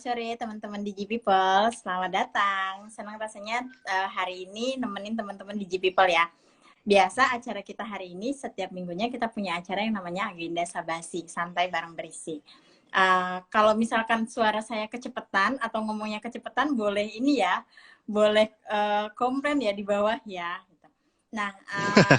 sore teman-teman Digi People, selamat datang. Senang rasanya hari ini nemenin teman-teman Digi People ya. Biasa acara kita hari ini setiap minggunya kita punya acara yang namanya Agenda Sabasi, santai bareng berisi. Kalau misalkan suara saya kecepatan atau ngomongnya kecepatan boleh ini ya, boleh komplain ya di bawah ya. Nah,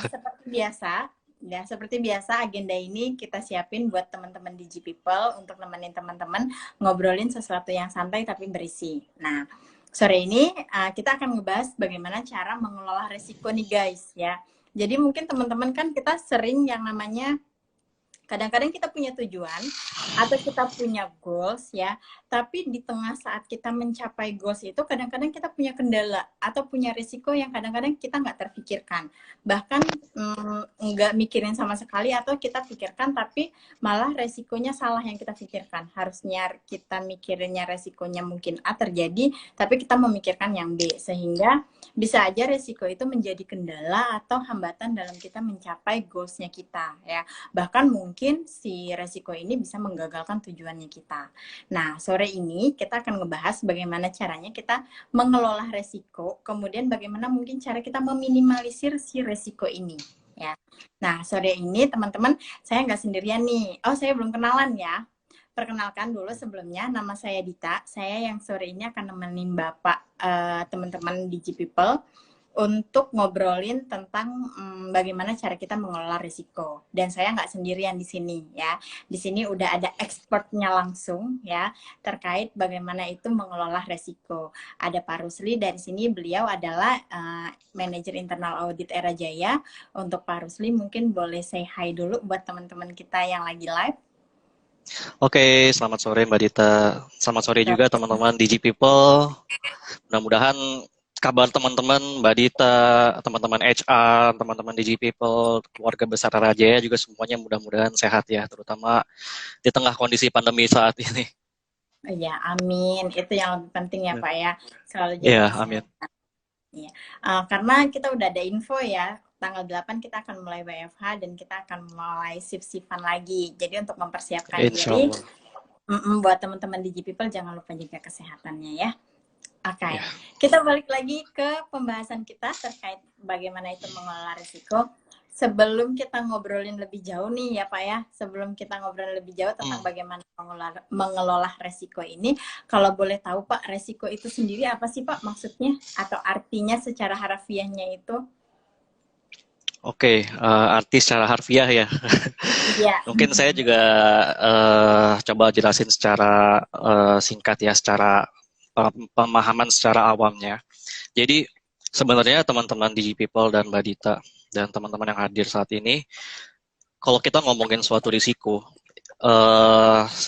seperti biasa. Ya, seperti biasa agenda ini kita siapin buat teman-teman Digi People untuk nemenin teman-teman ngobrolin sesuatu yang santai tapi berisi. Nah, sore ini kita akan ngebahas bagaimana cara mengelola resiko nih guys ya. Jadi mungkin teman-teman kan kita sering yang namanya kadang-kadang kita punya tujuan atau kita punya goals ya, tapi di tengah saat kita mencapai goals itu kadang-kadang kita punya kendala atau punya risiko yang kadang-kadang kita nggak terpikirkan. Bahkan nggak mikirin sama sekali atau kita pikirkan tapi malah resikonya salah yang kita pikirkan. Harusnya kita mikirinnya resikonya mungkin A terjadi, tapi kita memikirkan yang B. Sehingga bisa aja resiko itu menjadi kendala atau hambatan dalam kita mencapai goals-nya kita ya. Bahkan mungkin si resiko ini bisa menggagalkan tujuannya kita. Nah, sore ini kita akan ngebahas bagaimana caranya kita mengelola resiko, kemudian bagaimana mungkin cara kita meminimalisir si resiko ini. Ya. Nah, sore ini teman-teman, saya nggak sendirian nih. Oh, saya belum kenalan ya. Perkenalkan dulu sebelumnya, nama saya Dita. Saya yang sore ini akan nemenin Bapak teman-teman Digi People untuk ngobrolin tentang bagaimana cara kita mengelola risiko. Dan saya nggak sendirian di sini ya. Di sini udah ada expertnya langsung ya terkait bagaimana itu mengelola risiko. Ada Pak Rusli dari sini, beliau adalah manajer internal audit Era Jaya. Untuk Pak Rusli mungkin boleh say hi dulu buat teman-teman kita yang lagi live. Oke, selamat sore Mbak Dita. Selamat sore juga teman-teman Digi People. Mudah-mudahan kabar teman-teman Mbak Dita, teman-teman HR, teman-teman Digi People, keluarga besar Rajaya juga semuanya mudah-mudahan sehat ya, terutama di tengah kondisi pandemi saat ini. Ya, amin. Itu yang lebih penting ya Pak ya. Selalu jaga Ya, amin. kesehatan. Ya. Karena kita udah ada info ya, tanggal 8 kita akan mulai WFH dan kita akan mulai shift-shiftan lagi. Jadi untuk mempersiapkan Insya diri, Allah. buat teman-teman Digi People jangan lupa jaga kesehatannya ya. Oke, Ya. kita balik lagi ke pembahasan kita terkait bagaimana itu mengelola risiko. Sebelum kita ngobrolin lebih jauh nih ya Pak ya, sebelum kita ngobrolin lebih jauh tentang bagaimana mengelola resiko ini, kalau boleh tahu Pak, resiko itu sendiri apa sih Pak maksudnya? Atau artinya secara harfiahnya itu? Oke, arti secara harfiah ya. Iya. Mungkin saya juga coba jelasin secara singkat ya, secara pemahaman secara awamnya. Jadi sebenarnya teman-teman Digi People dan Mbak Dita dan teman-teman yang hadir saat ini, kalau kita ngomongin suatu risiko,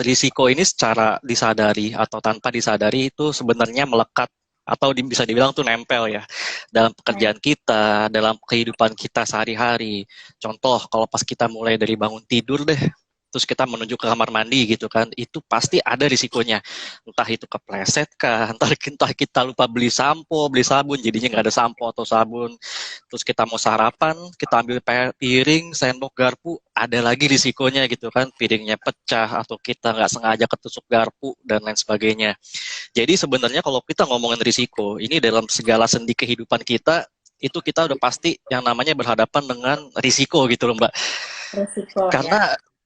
risiko ini secara disadari atau tanpa disadari itu sebenarnya melekat atau bisa dibilang tuh nempel ya dalam pekerjaan kita, dalam kehidupan kita sehari-hari. Contoh, kalau pas kita mulai dari bangun tidur deh, terus kita menuju ke kamar mandi gitu kan, itu pasti ada risikonya. Entah itu kepleset kah, entah kita lupa beli sampo, beli sabun, jadinya nggak ada sampo atau sabun. Terus kita mau sarapan, kita ambil piring, sendok, garpu, ada lagi risikonya gitu kan, piringnya pecah atau kita nggak sengaja ketusuk garpu dan lain sebagainya. Jadi sebenarnya kalau kita ngomongin risiko, ini dalam segala sendi kehidupan kita, itu kita udah pasti yang namanya berhadapan dengan risiko gitu loh Mbak. Risiko ya. Karena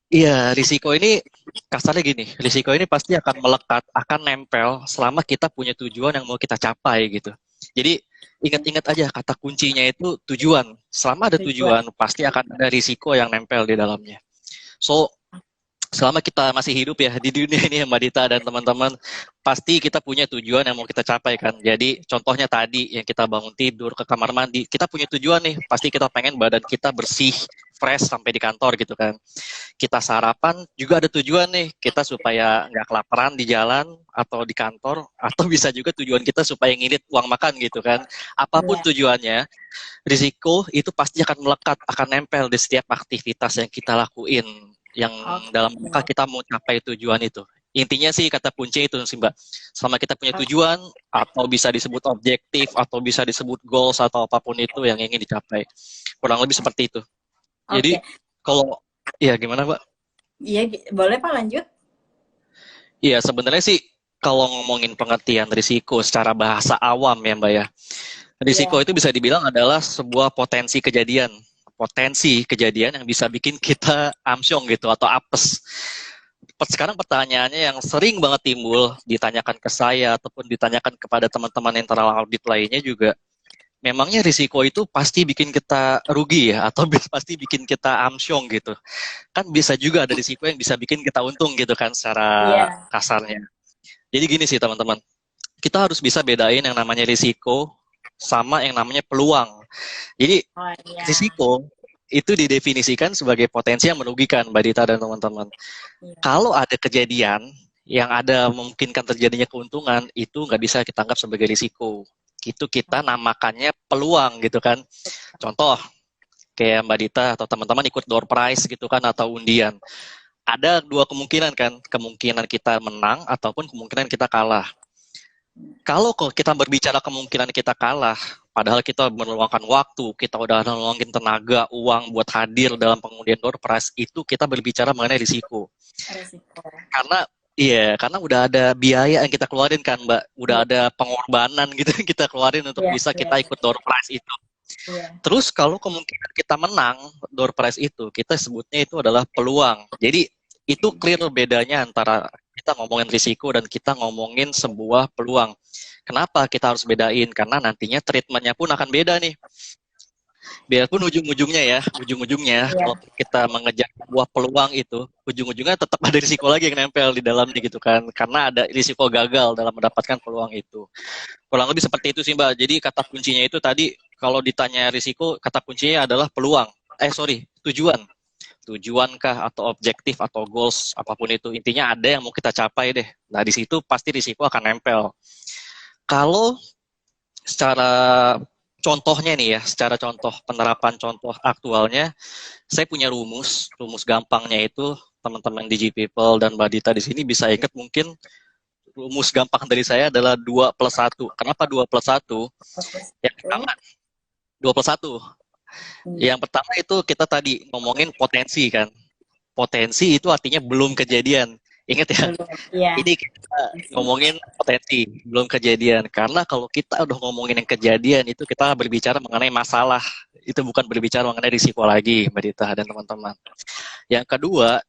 iya, risiko ini kasarnya gini, risiko ini pasti akan melekat, akan nempel selama kita punya tujuan yang mau kita capai gitu. Jadi ingat-ingat aja kata kuncinya itu tujuan. Selama ada tujuan, pasti akan ada risiko yang nempel di dalamnya. So, selama kita masih hidup ya di dunia ini Mbak Dita dan teman-teman, pasti kita punya tujuan yang mau kita capai kan. Jadi contohnya tadi yang kita bangun tidur ke kamar mandi, kita punya tujuan nih, pasti kita pengen badan kita bersih, fresh sampai di kantor gitu kan. Kita sarapan juga ada tujuan nih, kita supaya nggak kelaparan di jalan atau di kantor, atau bisa juga tujuan kita supaya ngirit uang makan gitu kan. Apapun tujuannya, risiko itu pasti akan melekat, akan nempel di setiap aktivitas yang kita lakuin, yang dalam rangka kita mau capai tujuan itu. Intinya sih kata kunci itu sih Mbak. Selama kita punya tujuan, atau bisa disebut objektif, atau bisa disebut goals, atau apapun itu yang ingin dicapai. Kurang lebih seperti itu. Jadi, kalau, ya gimana Mbak? Iya, boleh Pak lanjut? Iya, sebenarnya sih kalau ngomongin pengertian risiko secara bahasa awam ya Mbak ya, risiko Iya. itu bisa dibilang adalah sebuah potensi kejadian yang bisa bikin kita amsyong gitu atau apes. Sekarang pertanyaannya yang sering banget timbul, ditanyakan ke saya ataupun ditanyakan kepada teman-teman internal audit lainnya juga, memangnya risiko itu pasti bikin kita rugi ya atau pasti bikin kita amsyong gitu. Kan bisa juga ada risiko yang bisa bikin kita untung gitu kan secara Iya. kasarnya. Jadi gini sih teman-teman, kita harus bisa bedain yang namanya risiko sama yang namanya peluang. Jadi Oh iya. risiko itu didefinisikan sebagai potensi yang merugikan Mbak Dita dan teman-teman. Iya. Kalau ada kejadian yang ada memungkinkan terjadinya keuntungan, itu nggak bisa kita anggap sebagai risiko. Itu kita namakannya peluang gitu kan. Contoh, kayak Mbak Dita atau teman-teman ikut door prize gitu kan atau undian. Ada dua kemungkinan kan, kemungkinan kita menang ataupun kemungkinan kita kalah. Kalau kita berbicara kemungkinan kita kalah, padahal kita meluangkan waktu, kita udah meluangkan tenaga, uang buat hadir dalam pengundian door prize, itu kita berbicara mengenai risiko. Resiko. Karena udah ada biaya yang kita keluarin kan, Mbak. Udah Iya. ada pengorbanan gitu yang kita keluarin untuk Iya. bisa Iya. kita ikut door prize itu. Iya. Terus kalau kemungkinan kita menang door prize itu, kita sebutnya itu adalah peluang. Jadi itu clear bedanya antara kita ngomongin risiko dan kita ngomongin sebuah peluang. Kenapa kita harus bedain? Karena nantinya treatmentnya pun akan beda nih. Biarpun ujung-ujungnya Iya. kalau kita mengejar sebuah peluang itu, ujung-ujungnya tetap ada risiko lagi yang nempel di dalamnya gitu kan, karena ada risiko gagal dalam mendapatkan peluang itu. Kurang lebih seperti itu sih Mbak. Jadi kata kuncinya itu tadi, kalau ditanya risiko, kata kuncinya adalah peluang. Tujuan. Tujuankah atau objektif atau goals apapun itu, intinya ada yang mau kita capai deh. Nah di situ pasti risiko akan nempel. Kalau secara contohnya nih ya, secara contoh penerapan contoh aktualnya, saya punya rumus gampangnya itu teman-teman Digi People dan Mbak Dita di sini bisa ingat mungkin rumus gampang dari saya adalah 2+1. Kenapa 2+1? Fokus Yang itu. pertama 2+1. Yang pertama itu kita tadi ngomongin potensi kan. Potensi itu artinya belum kejadian. Ingat ya, Belum. Iya. ini kita ngomongin potensi, belum kejadian. Karena kalau kita udah ngomongin yang kejadian, itu kita berbicara mengenai masalah. Itu bukan berbicara mengenai risiko lagi, Mbak Dita dan teman-teman. Yang kedua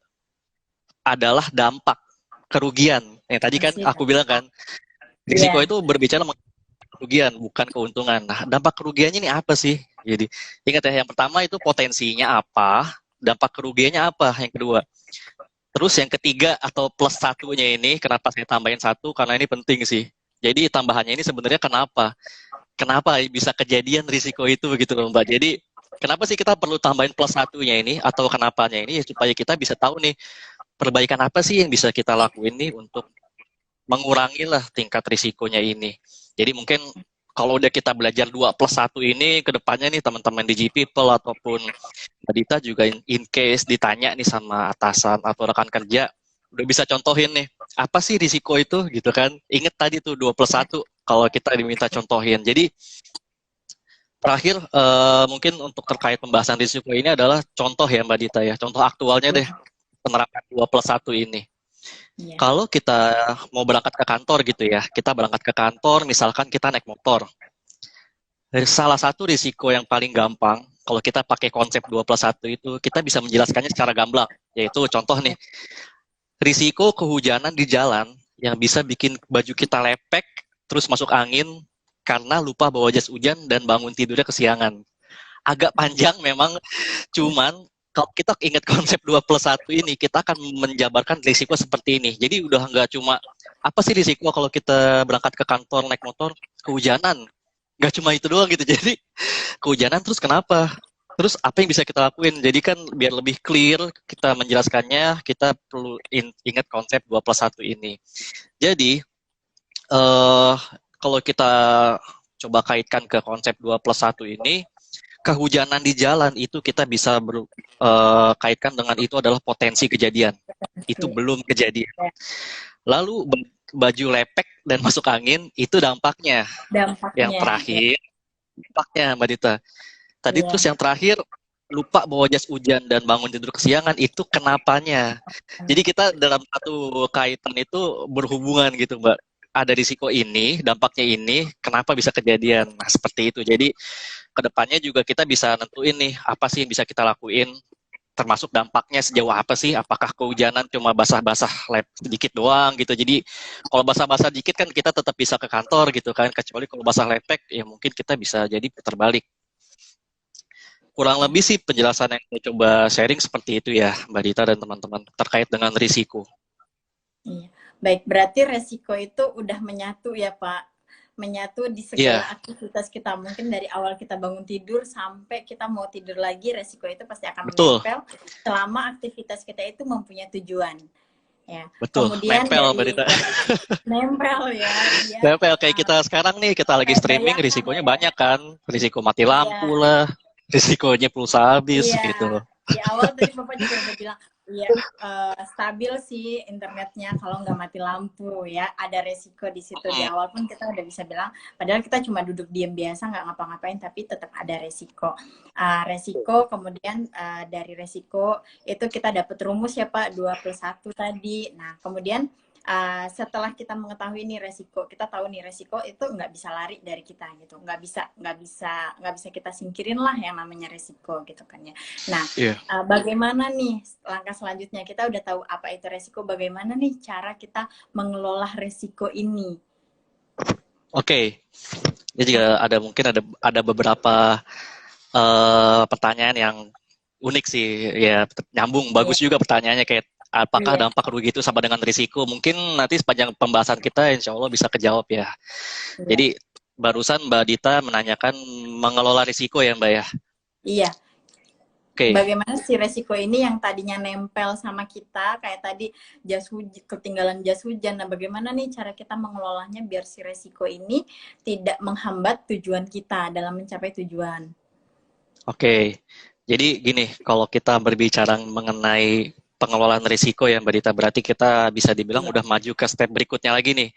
adalah dampak, kerugian. Yang tadi kan Masih. aku bilang kan, risiko itu berbicara mengenai kerugian, bukan keuntungan. Nah, dampak kerugiannya ini apa sih? Jadi, ingat ya, yang pertama itu potensinya apa, dampak kerugiannya apa, yang kedua. Terus yang ketiga atau plus satunya ini, kenapa saya tambahin satu? Karena ini penting sih. Jadi tambahannya ini sebenarnya kenapa? Kenapa bisa kejadian risiko itu begitu loh Mbak. Jadi kenapa sih kita perlu tambahin plus satunya ini atau kenapanya ini supaya kita bisa tahu nih perbaikan apa sih yang bisa kita lakuin nih untuk mengurangi lah tingkat risikonya ini. Jadi mungkin kalau udah kita belajar 2+1 ini ke depannya nih teman-teman Digi People ataupun Mbak Dita juga in case ditanya nih sama atasan atau rekan kerja, udah bisa contohin nih, apa sih risiko itu gitu kan. Ingat tadi tuh 2+1 kalau kita diminta contohin. Jadi terakhir mungkin untuk terkait pembahasan risiko ini adalah contoh ya Mbak Dita ya, contoh aktualnya deh penerapan 2+1 ini. Iya. Kalau kita mau berangkat ke kantor gitu ya, kita berangkat ke kantor, misalkan kita naik motor. Salah satu risiko yang paling gampang, kalau kita pakai konsep 2+1 itu, kita bisa menjelaskannya secara gamblang. Yaitu contoh nih, risiko kehujanan di jalan yang bisa bikin baju kita lepek, terus masuk angin, karena lupa bawa jas hujan dan bangun tidurnya kesiangan. Agak panjang memang, cuman kalau kita ingat konsep 2+1 ini, kita akan menjabarkan risiko seperti ini. Jadi udah nggak cuma, apa sih risiko kalau kita berangkat ke kantor naik motor, kehujanan. Nggak cuma itu doang gitu. Jadi kehujanan terus kenapa? Terus apa yang bisa kita lakuin? Jadi kan biar lebih clear kita menjelaskannya, kita perlu ingat konsep 2+1 ini. Jadi, kalau kita coba kaitkan ke konsep 2+1 ini, kehujanan di jalan itu kita bisa kaitkan dengan itu adalah potensi kejadian. Itu belum kejadian. Lalu baju lepek dan masuk angin itu dampaknya. Yang terakhir, dampaknya Mbak Dita. Tadi terus yang terakhir lupa bawa jas hujan dan bangun tidur kesiangan itu kenapanya. Jadi kita dalam satu kaitan itu berhubungan gitu, Mbak. Ada risiko ini, dampaknya ini, kenapa bisa kejadian. Nah, seperti itu. Jadi kedepannya juga kita bisa nentuin nih apa sih yang bisa kita lakuin, termasuk dampaknya sejauh apa sih, apakah kehujanan cuma basah-basah sedikit doang gitu. Jadi kalau basah-basah dikit kan kita tetap bisa ke kantor gitu kan, kecuali kalau basah lepek ya mungkin kita bisa jadi putar balik. Kurang lebih sih penjelasan yang saya coba sharing seperti itu ya Mbak Dita dan teman-teman terkait dengan risiko. Iya. Baik, berarti resiko itu udah menyatu ya Pak, menyatu di segala aktivitas kita. Mungkin dari awal kita bangun tidur sampai kita mau tidur lagi, resiko itu pasti akan menempel selama aktivitas kita itu mempunyai tujuan. Ya. Betul, kemudian nempel Mbak Dita. Nempel ya. Nempel kayak kita sekarang nih, kita lagi streaming, risikonya banyak kan. Risiko mati lampu lah, risikonya pulsa habis gitu. Di awal tadi Bapak juga udah bilang, ya stabil sih internetnya kalau nggak mati lampu ya. Ada resiko di situ. Di awal pun kita udah bisa bilang, padahal kita cuma duduk diam biasa, nggak ngapa-ngapain, tapi tetap ada resiko. Resiko, kemudian dari resiko itu kita dapat rumus ya Pak, 2+1 tadi. Nah, kemudian setelah kita mengetahui ini resiko, kita tahu nih resiko itu nggak bisa lari dari kita gitu, nggak bisa kita singkirin lah yang namanya resiko gitu kan ya. Nah, bagaimana nih langkah selanjutnya? Kita udah tahu apa itu resiko, bagaimana nih cara kita mengelola resiko ini? Oke. Ini juga ada beberapa pertanyaan yang unik sih ya, nyambung, bagus juga pertanyaannya, kayak apakah dampak rugi itu sama dengan risiko? Mungkin nanti sepanjang pembahasan kita insya Allah bisa kejawab ya. Jadi barusan Mbak Dita menanyakan mengelola risiko ya Mbak ya? Iya. Oke. Bagaimana sih resiko ini yang tadinya nempel sama kita, kayak tadi ketinggalan jas hujan. Nah, bagaimana nih cara kita mengelolanya biar si resiko ini tidak menghambat tujuan kita dalam mencapai tujuan? Oke. Jadi gini, kalau kita berbicara mengenai pengelolaan risiko ya Mbak Dita, berarti kita bisa dibilang udah maju ke step berikutnya lagi nih.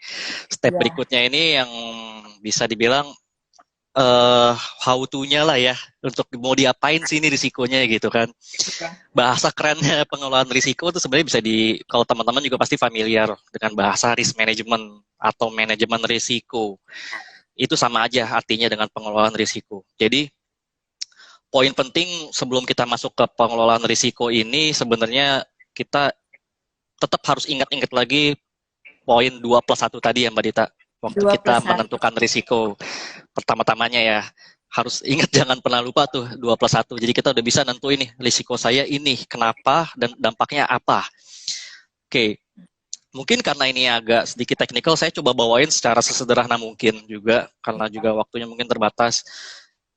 Step berikutnya ini yang bisa dibilang how to-nya lah ya, untuk mau diapain sih ini risikonya gitu kan. Bahasa kerennya pengelolaan risiko itu sebenarnya bisa kalau teman-teman juga pasti familiar dengan bahasa risk management atau manajemen risiko. Itu sama aja artinya dengan pengelolaan risiko. Jadi poin penting sebelum kita masuk ke pengelolaan risiko ini, sebenarnya kita tetap harus ingat-ingat lagi poin 2+1 tadi ya Mbak Dita. Waktu kita menentukan risiko, pertama-tamanya ya, harus ingat jangan pernah lupa tuh 2+1. Jadi kita udah bisa nentuin nih, risiko saya ini, kenapa, dan dampaknya apa. Oke, mungkin karena ini agak sedikit teknikal, saya coba bawain secara sesederhana mungkin juga, karena juga waktunya mungkin terbatas.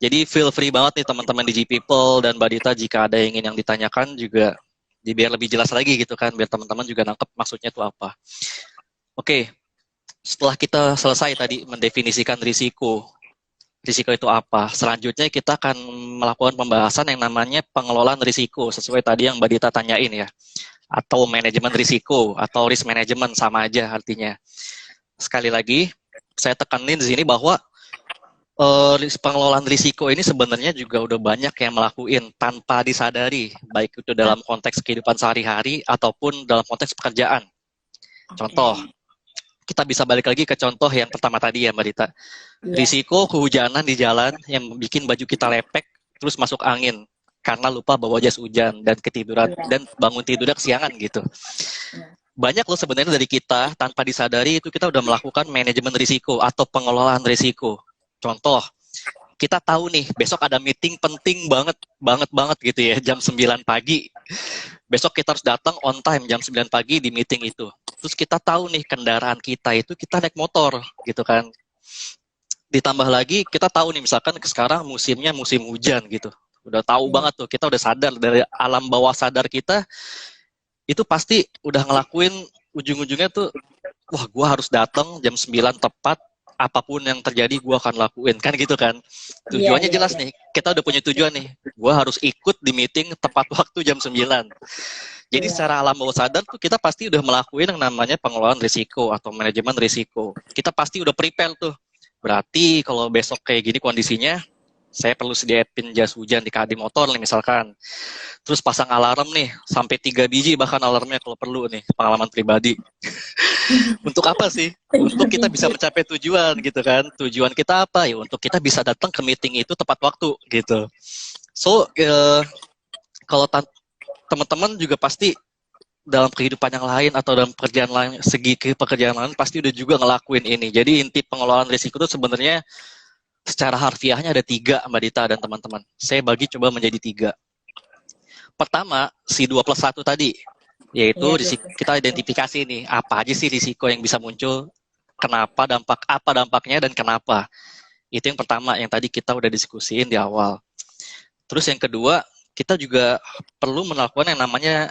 Jadi feel free banget nih teman-teman di G-People dan Mbak Dita, jika ada yang ingin yang ditanyakan juga biar lebih jelas lagi gitu kan, biar teman-teman juga nangkep maksudnya itu apa. Oke, setelah kita selesai tadi mendefinisikan risiko itu apa, selanjutnya kita akan melakukan pembahasan yang namanya pengelolaan risiko, sesuai tadi yang Mbak Dita tanyain ya, atau manajemen risiko, atau risk management, sama aja artinya. Sekali lagi, saya tekanin di sini bahwa pengelolaan risiko ini sebenarnya juga udah banyak yang melakukan tanpa disadari, baik itu dalam konteks kehidupan sehari-hari ataupun dalam konteks pekerjaan. Contoh, kita bisa balik lagi ke contoh yang pertama tadi ya Mbak Dita. Risiko kehujanan di jalan yang bikin baju kita lepek terus masuk angin karena lupa bawa jas hujan dan ketiduran dan bangun tidurnya kesiangan gitu. Banyak loh sebenarnya dari kita tanpa disadari itu kita udah melakukan manajemen risiko atau pengelolaan risiko. Contoh, kita tahu nih besok ada meeting penting banget gitu ya, jam 9 pagi. Besok kita harus datang on time jam 9 pagi di meeting itu. Terus kita tahu nih kendaraan kita itu kita naik motor gitu kan. Ditambah lagi kita tahu nih misalkan sekarang musimnya musim hujan gitu. Udah tahu banget tuh, kita udah sadar dari alam bawah sadar kita itu pasti udah ngelakuin ujung-ujungnya tuh, wah gua harus datang jam 9 tepat, apapun yang terjadi gue akan lakuin, kan gitu kan. Tujuannya jelas nih, kita udah punya tujuan nih, gue harus ikut di meeting tepat waktu jam 9. Jadi secara alam bawah sadar tuh kita pasti udah melakukan yang namanya pengelolaan risiko atau manajemen risiko. Kita pasti udah prepare tuh, berarti kalau besok kayak gini kondisinya, Saya perlu sediain jas hujan di motor nih misalkan. Terus pasang alarm nih, sampai 3 biji bahkan alarmnya kalau perlu nih, pengalaman pribadi. Untuk apa sih? Untuk kita bisa mencapai tujuan gitu kan. Tujuan kita apa ya? Untuk kita bisa datang ke meeting itu tepat waktu gitu. So, kalau teman-teman juga pasti dalam kehidupan yang lain atau dalam pekerjaan lain, segi pekerjaan lain pasti udah juga ngelakuin ini. Jadi inti pengelolaan risiko itu sebenarnya secara harfiahnya ada 3, Mbak Dita dan teman-teman. Saya bagi coba menjadi 3. Pertama, si 2+1 tadi, yaitu risiko, kita identifikasi nih, apa aja sih risiko yang bisa muncul, kenapa, apa dampaknya, dan kenapa. Itu yang pertama, yang tadi kita udah diskusiin di awal. Terus yang kedua, kita juga perlu melakukan yang namanya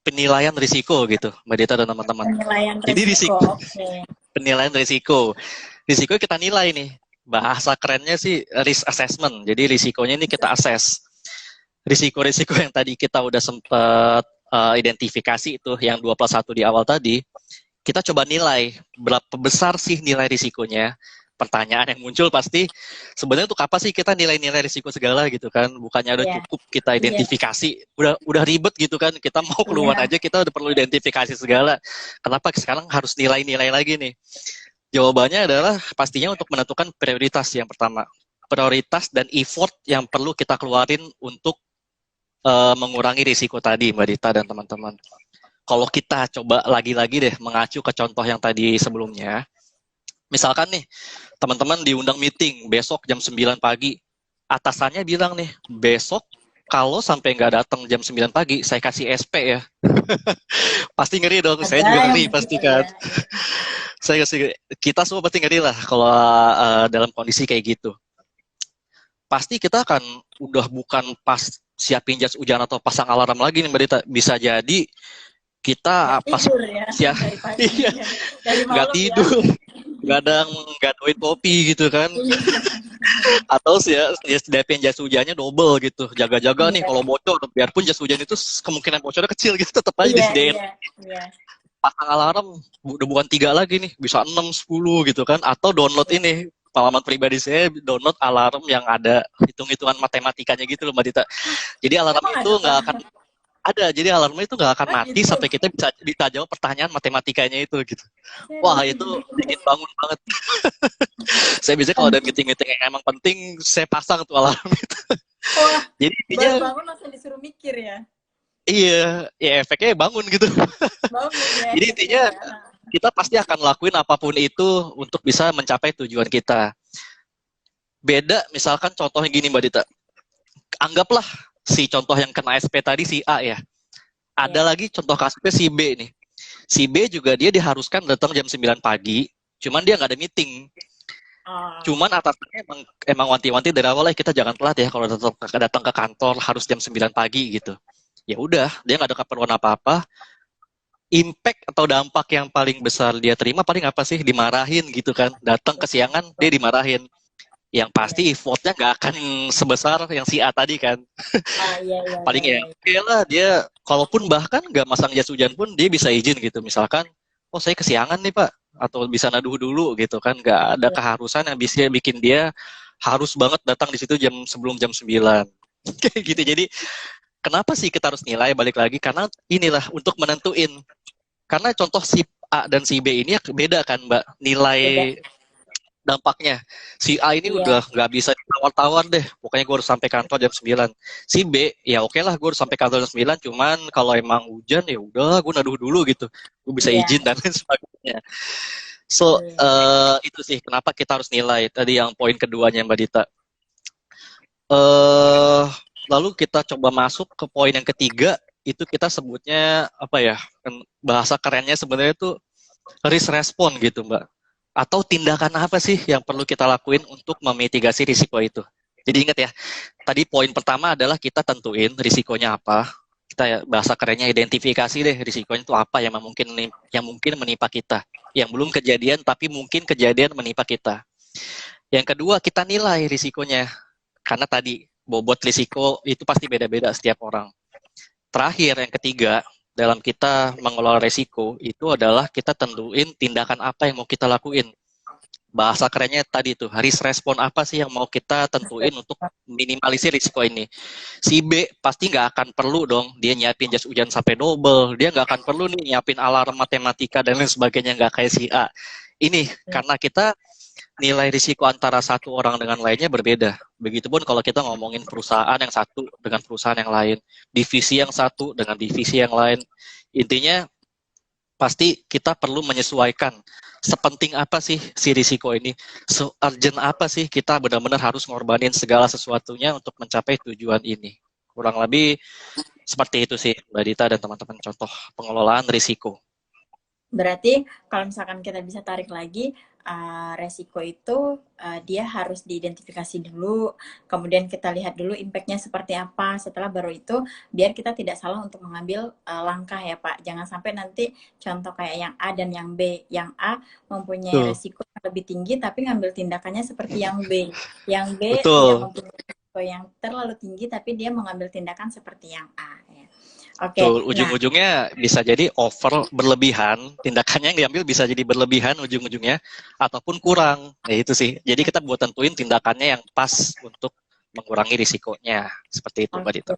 penilaian risiko gitu, Mbak Dita dan teman-teman. Jadi risiko, penilaian risiko. Risiko kita nilai nih. Bahasa kerennya sih risk assessment. Jadi risikonya ini kita assess. Risiko-risiko yang tadi kita udah sempat identifikasi itu, yang 2+1 di awal tadi, kita coba nilai berapa besar sih nilai risikonya. Pertanyaan yang muncul pasti, sebenarnya untuk apa sih kita nilai-nilai risiko segala gitu kan? Bukannya udah cukup kita identifikasi, udah ribet gitu kan? Kita mau keluar aja kita udah perlu identifikasi segala. Kenapa sekarang harus nilai-nilai lagi nih? Jawabannya adalah pastinya untuk menentukan prioritas yang pertama. Prioritas dan effort yang perlu kita keluarin untuk mengurangi risiko tadi, Mbak Dita dan teman-teman. Kalau kita coba lagi-lagi deh mengacu ke contoh yang tadi sebelumnya, misalkan nih, teman-teman diundang meeting besok jam 9 pagi, atasannya bilang nih, besok kalau sampai nggak datang jam 9 pagi, saya kasih SP ya. Pasti ngeri dong, saya juga ngeri pasti kan. Kita semua pasti ngeri lah kalau dalam kondisi kayak gitu. Pasti kita akan udah bukan pas siapin jas hujan atau pasang alarm lagi nih Mbak Dita. Bisa jadi kita pas nggak tidur, gadoin kopi gitu kan. Atau siapin jas hujannya double gitu, jaga-jaga nih kalau bocor, biarpun jas hujan itu kemungkinan bocornya kecil gitu, tetap aja disediain. Pasang alarm udah bukan 3 lagi nih, bisa 6, 10 gitu kan. Atau download ini, pengalaman pribadi saya, download alarm yang ada hitung-hitungan matematikanya gitu loh Mbak Dita. Jadi alarm itu nggak akan ada, jadi alarmnya itu nggak akan mati gitu, sampai kita bisa jawab pertanyaan matematikanya itu gitu. Wah, itu bikin bangun banget. Saya biasanya kalau ada meeting-meeting yang emang penting, saya pasang tuh alarm itu. Wah, jadi baru bangun langsung disuruh mikir ya? Iya, ya efeknya bangun gitu. Bangun, ya. Jadi intinya kita pasti akan lakuin apapun itu untuk bisa mencapai tujuan kita. Beda misalkan contohnya gini Mbak Dita. Anggaplah si contoh yang kena SP tadi si A ya. Ada lagi contoh kasusnya si B nih. Si B juga dia diharuskan datang jam 9 pagi, cuman dia nggak ada meeting. Cuman atasannya emang wanti-wanti dari awal kita jangan telat ya kalau datang ke kantor harus jam 9 pagi gitu. Ya udah, dia nggak ada keperluan apa-apa. Impact atau dampak yang paling besar dia terima paling apa sih? Dimarahin gitu kan. Datang kesiangan dia dimarahin. Yang pasti effortnya nggak akan sebesar yang si A tadi kan. Paling ya oke lah, dia kalaupun bahkan nggak masang jas hujan pun dia bisa izin gitu. Misalkan, oh saya kesiangan nih Pak, atau bisa naduh dulu gitu kan. Nggak ada keharusan yang bisa bikin dia harus banget datang di situ sebelum jam 9. Kayak gitu. Jadi kenapa sih kita harus nilai, balik lagi, karena inilah untuk menentuin. Karena contoh si A dan si B ini beda kan Mbak, nilai dampaknya. Si A ini udah nggak bisa ditawar-tawar deh, pokoknya gue harus sampai kantor jam 9. Si B, ya oke lah gue harus sampai kantor jam 9, cuman kalau emang hujan ya udah gue naduh dulu gitu, gue bisa izin dan lain sebagainya. So, itu sih kenapa kita harus nilai. Tadi yang poin keduanya Mbak Dita. Lalu kita coba masuk ke poin yang ketiga, itu kita sebutnya apa ya, bahasa kerennya sebenarnya itu risk response gitu Mbak. Atau tindakan apa sih yang perlu kita lakuin untuk memitigasi risiko itu. Jadi ingat ya, tadi poin pertama adalah kita tentuin risikonya apa. Kita bahasa kerennya identifikasi deh risikonya itu apa yang mungkin menimpa kita. Yang belum kejadian tapi mungkin kejadian menimpa kita. Yang kedua, kita nilai risikonya. Karena tadi bobot risiko itu pasti beda-beda setiap orang. Terakhir, yang ketiga, dalam kita mengelola risiko, itu adalah kita tentuin tindakan apa yang mau kita lakuin. bahasa kerennya tadi tuh, risk respon apa sih yang mau kita tentuin untuk minimalisir risiko ini. Si B pasti nggak akan perlu dong dia nyiapin jas hujan sampai double, dia nggak akan perlu nih nyiapin alarm matematika dan lain sebagainya, nggak kayak si A. Ini karena kita nilai risiko antara satu orang dengan lainnya berbeda. Begitupun kalau kita ngomongin perusahaan yang satu dengan perusahaan yang lain, divisi yang satu dengan divisi yang lain. Intinya pasti kita perlu menyesuaikan sepenting apa sih si risiko ini, se-urgent apa sih kita benar-benar harus ngorbanin segala sesuatunya untuk mencapai tujuan ini. Kurang lebih seperti itu sih Mbak Dita dan teman-teman, contoh pengelolaan risiko. Berarti kalau misalkan kita bisa tarik lagi, resiko itu dia harus diidentifikasi dulu, kemudian kita lihat dulu impact-nya seperti apa, setelah baru itu biar kita tidak salah untuk mengambil langkah ya Pak. Jangan sampai nanti contoh kayak yang A dan yang B. Yang A mempunyai resiko yang lebih tinggi tapi ngambil tindakannya seperti yang B. Yang B tidak mempunyai resiko yang terlalu tinggi tapi dia mengambil tindakan seperti yang A. Ya. Oke. Ujung-ujungnya bisa jadi over berlebihan, tindakannya yang diambil bisa jadi berlebihan ujung-ujungnya, ataupun kurang. Ya itu sih. Jadi kita buat tentuin tindakannya yang pas untuk mengurangi risikonya. Seperti itu, Mbak Dita.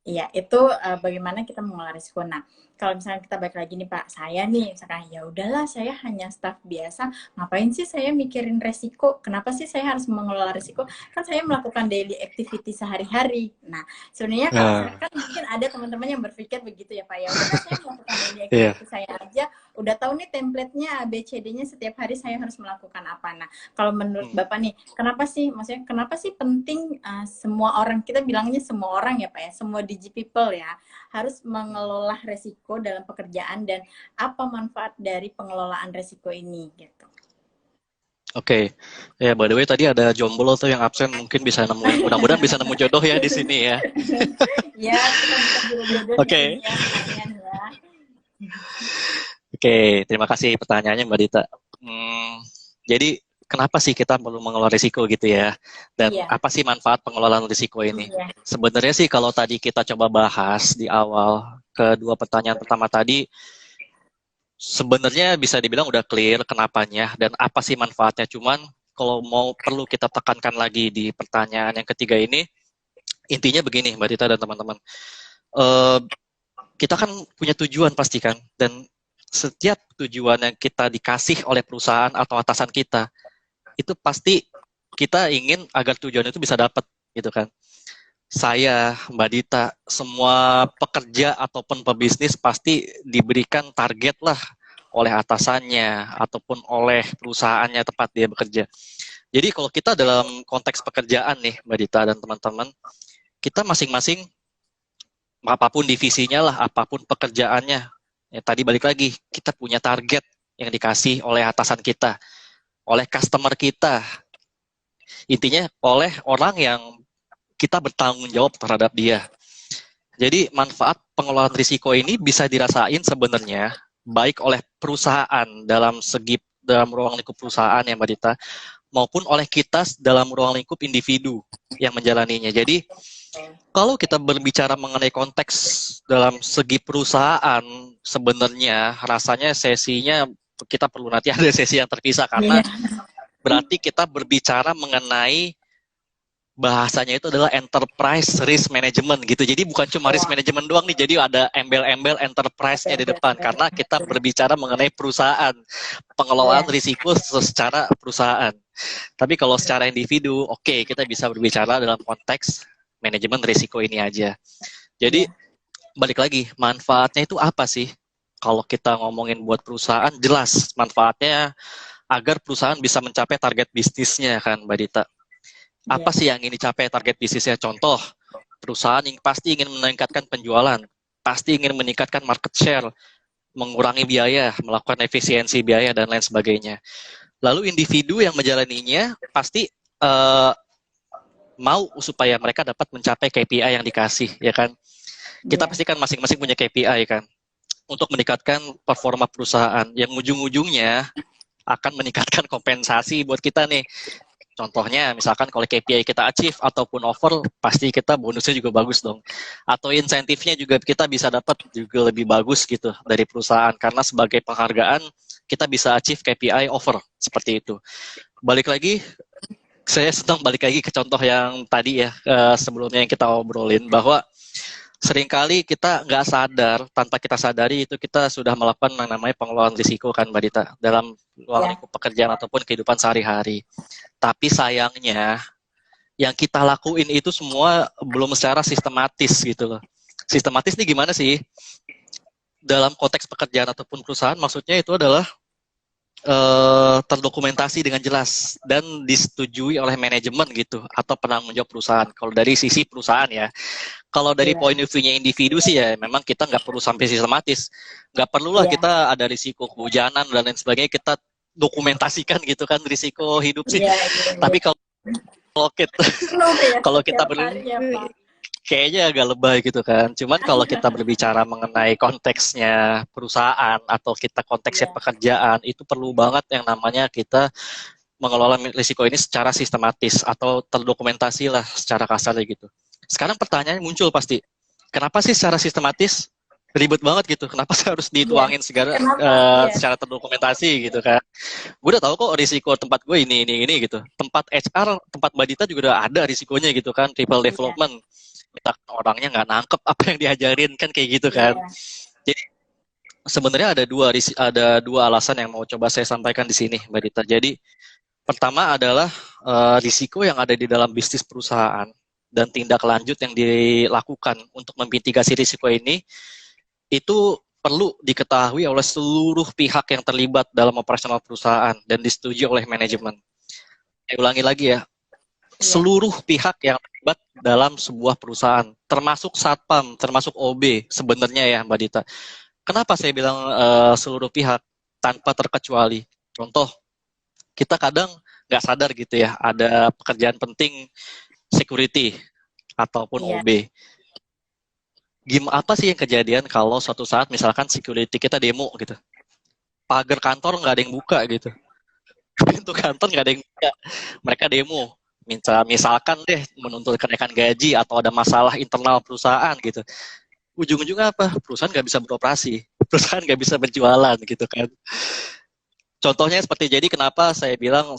Iya, itu bagaimana kita mengelola risiko. Nah, kalau misalnya kita balik lagi nih Pak, saya nih misalkan ya udahlah saya hanya staff biasa, ngapain sih saya mikirin resiko? Kenapa sih saya harus mengelola risiko? Kan saya melakukan daily activity sehari-hari. Nah, sebenarnya kalau saya kan mungkin ada teman-teman yang berpikir begitu ya Pak, ya udah saya melakukan daily activity saya aja, udah tahu nih template-nya ABCD-nya setiap hari saya harus melakukan apa. Nah, kalau menurut Bapak nih, kenapa sih maksudnya kenapa sih penting semua orang, kita bilangnya semua orang ya Pak ya, semua Digi People ya, harus mengelola resiko dalam pekerjaan dan apa manfaat dari pengelolaan resiko ini gitu. Oke, ya by the way tadi ada jomblo tuh yang absen, mungkin bisa nemu, mudah-mudahan bisa nemu jodoh ya di sini ya. Ya, kita bisa jodoh. Oke. Oke, terima kasih pertanyaannya Mbak Dita. Jadi kenapa sih kita perlu mengelola risiko gitu ya? Dan apa sih manfaat pengelolaan risiko ini? Sebenarnya sih kalau tadi kita coba bahas di awal, kedua pertanyaan pertama tadi, sebenarnya bisa dibilang udah clear kenapanya dan apa sih manfaatnya. Cuman kalau mau perlu kita tekankan lagi di pertanyaan yang ketiga ini, intinya begini Mbak Dita dan teman-teman. Kita kan punya tujuan pasti kan, dan setiap tujuan yang kita dikasih oleh perusahaan atau atasan kita, itu pasti kita ingin agar tujuan itu bisa dapat, gitu kan. Saya, Mbak Dita, semua pekerja ataupun pebisnis pasti diberikan target lah oleh atasannya ataupun oleh perusahaannya tempat dia bekerja. Jadi kalau kita dalam konteks pekerjaan nih, Mbak Dita dan teman-teman, kita masing-masing, apapun divisinya lah, apapun pekerjaannya, ya, tadi balik lagi, kita punya target yang dikasih oleh atasan kita, oleh customer kita, intinya oleh orang yang kita bertanggung jawab terhadap dia. Jadi manfaat pengelolaan risiko ini bisa dirasain sebenarnya baik oleh perusahaan dalam ruang lingkup perusahaan ya Mbak Dita, maupun oleh kita dalam ruang lingkup individu yang menjalaninya. Jadi kalau kita berbicara mengenai konteks dalam segi perusahaan, sebenarnya rasanya sesinya kita perlu nanti ada sesi yang terpisah karena berarti kita berbicara mengenai bahasanya itu adalah enterprise risk management gitu. Jadi bukan cuma risk management doang nih, jadi ada embel-embel enterprise-nya di depan karena kita berbicara mengenai perusahaan, pengelolaan risiko secara perusahaan. Tapi kalau secara individu, oke, kita bisa berbicara dalam konteks manajemen risiko ini aja. Jadi balik lagi, manfaatnya itu apa sih? Kalau kita ngomongin buat perusahaan, jelas manfaatnya agar perusahaan bisa mencapai target bisnisnya kan Mbak Dita. Apa sih yang ingin dicapai target bisnisnya? Contoh, perusahaan yang pasti ingin meningkatkan penjualan, pasti ingin meningkatkan market share, mengurangi biaya, melakukan efisiensi biaya, dan lain sebagainya. Lalu individu yang menjalaninya pasti mau supaya mereka dapat mencapai KPI yang dikasih, ya kan? Kita pasti kan masing-masing punya KPI kan, untuk meningkatkan performa perusahaan, yang ujung-ujungnya akan meningkatkan kompensasi buat kita nih. Contohnya, misalkan kalau KPI kita achieve ataupun over, pasti kita bonusnya juga bagus dong. Atau insentifnya juga kita bisa dapat juga lebih bagus gitu dari perusahaan. Karena sebagai penghargaan, kita bisa achieve KPI over seperti itu. Balik lagi, saya senang balik lagi ke contoh yang tadi ya, sebelumnya yang kita obrolin, bahwa seringkali kita nggak sadar, tanpa kita sadari itu kita sudah melakukan yang namanya pengelolaan risiko kan Mbak Dita, dalam ruang Ya. lingkup pekerjaan ataupun kehidupan sehari-hari. Tapi sayangnya, yang kita lakuin itu semua belum secara sistematis gitu loh. Sistematis nih gimana sih? Dalam konteks pekerjaan ataupun perusahaan, maksudnya itu adalah terdokumentasi dengan jelas dan disetujui oleh manajemen gitu atau penanggung jawab perusahaan. Kalau dari sisi perusahaan ya, kalau dari point of view-nya individu sih ya memang kita nggak perlu sampai sistematis, nggak perlulah kita ada risiko kehujanan dan lain sebagainya kita dokumentasikan gitu kan risiko hidup sih. Tapi kalau kita kalau kita kayaknya agak lebay gitu kan. Cuman kalau kita berbicara mengenai konteksnya perusahaan atau kita konteksnya pekerjaan, itu perlu banget yang namanya kita mengelola risiko ini secara sistematis atau terdokumentasi lah secara kasar gitu. Sekarang pertanyaannya muncul pasti, kenapa sih secara sistematis? Ribet banget gitu, kenapa sih harus dituangin segala secara terdokumentasi gitu kan? Gue udah tahu kok risiko tempat gue ini gitu. Tempat HR, tempat Mbak Dita juga udah ada risikonya gitu kan, people development. Kita orangnya nggak nangkep apa yang diajarin kan kayak gitu kan. Jadi sebenarnya ada dua alasan yang mau coba saya sampaikan di sini Mbak Dita. Jadi pertama adalah risiko yang ada di dalam bisnis perusahaan dan tindak lanjut yang dilakukan untuk memitigasi risiko ini itu perlu diketahui oleh seluruh pihak yang terlibat dalam operasional perusahaan dan disetujui oleh manajemen. Saya ulangi lagi ya, seluruh pihak yang terlibat dalam sebuah perusahaan, termasuk satpam, termasuk OB sebenarnya ya Mbak Dita. Kenapa saya bilang seluruh pihak tanpa terkecuali? Contoh, kita kadang nggak sadar gitu ya, ada pekerjaan penting security ataupun OB. Gimana apa sih yang kejadian kalau suatu saat misalkan security kita demo gitu, pagar kantor nggak ada yang buka gitu, pintu kantor nggak ada yang buka, mereka demo, misalkan deh menuntut kenaikan gaji atau ada masalah internal perusahaan gitu, ujung-ujungnya apa? Perusahaan nggak bisa beroperasi, perusahaan nggak bisa berjualan gitu kan. Contohnya seperti jadi kenapa saya bilang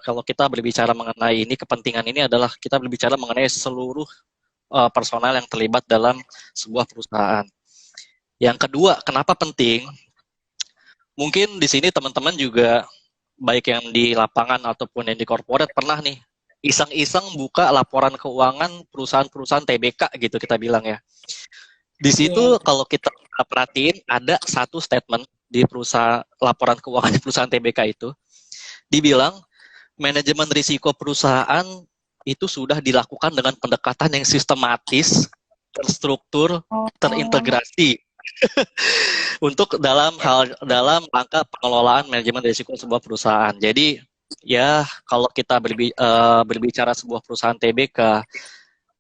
kalau kita berbicara mengenai ini, kepentingan ini adalah kita berbicara mengenai seluruh personal yang terlibat dalam sebuah perusahaan. Yang kedua, kenapa penting? Mungkin di sini teman-teman juga, baik yang di lapangan ataupun yang di corporate, pernah nih iseng-iseng buka laporan keuangan perusahaan-perusahaan TBK gitu kita bilang ya. Di situ kalau kita perhatiin ada satu statement di perusahaan laporan keuangan di perusahaan TBK itu, dibilang manajemen risiko perusahaan itu sudah dilakukan dengan pendekatan yang sistematis, terstruktur, terintegrasi untuk dalam rangka pengelolaan manajemen risiko sebuah perusahaan. Jadi ya kalau kita berbicara sebuah perusahaan TBK,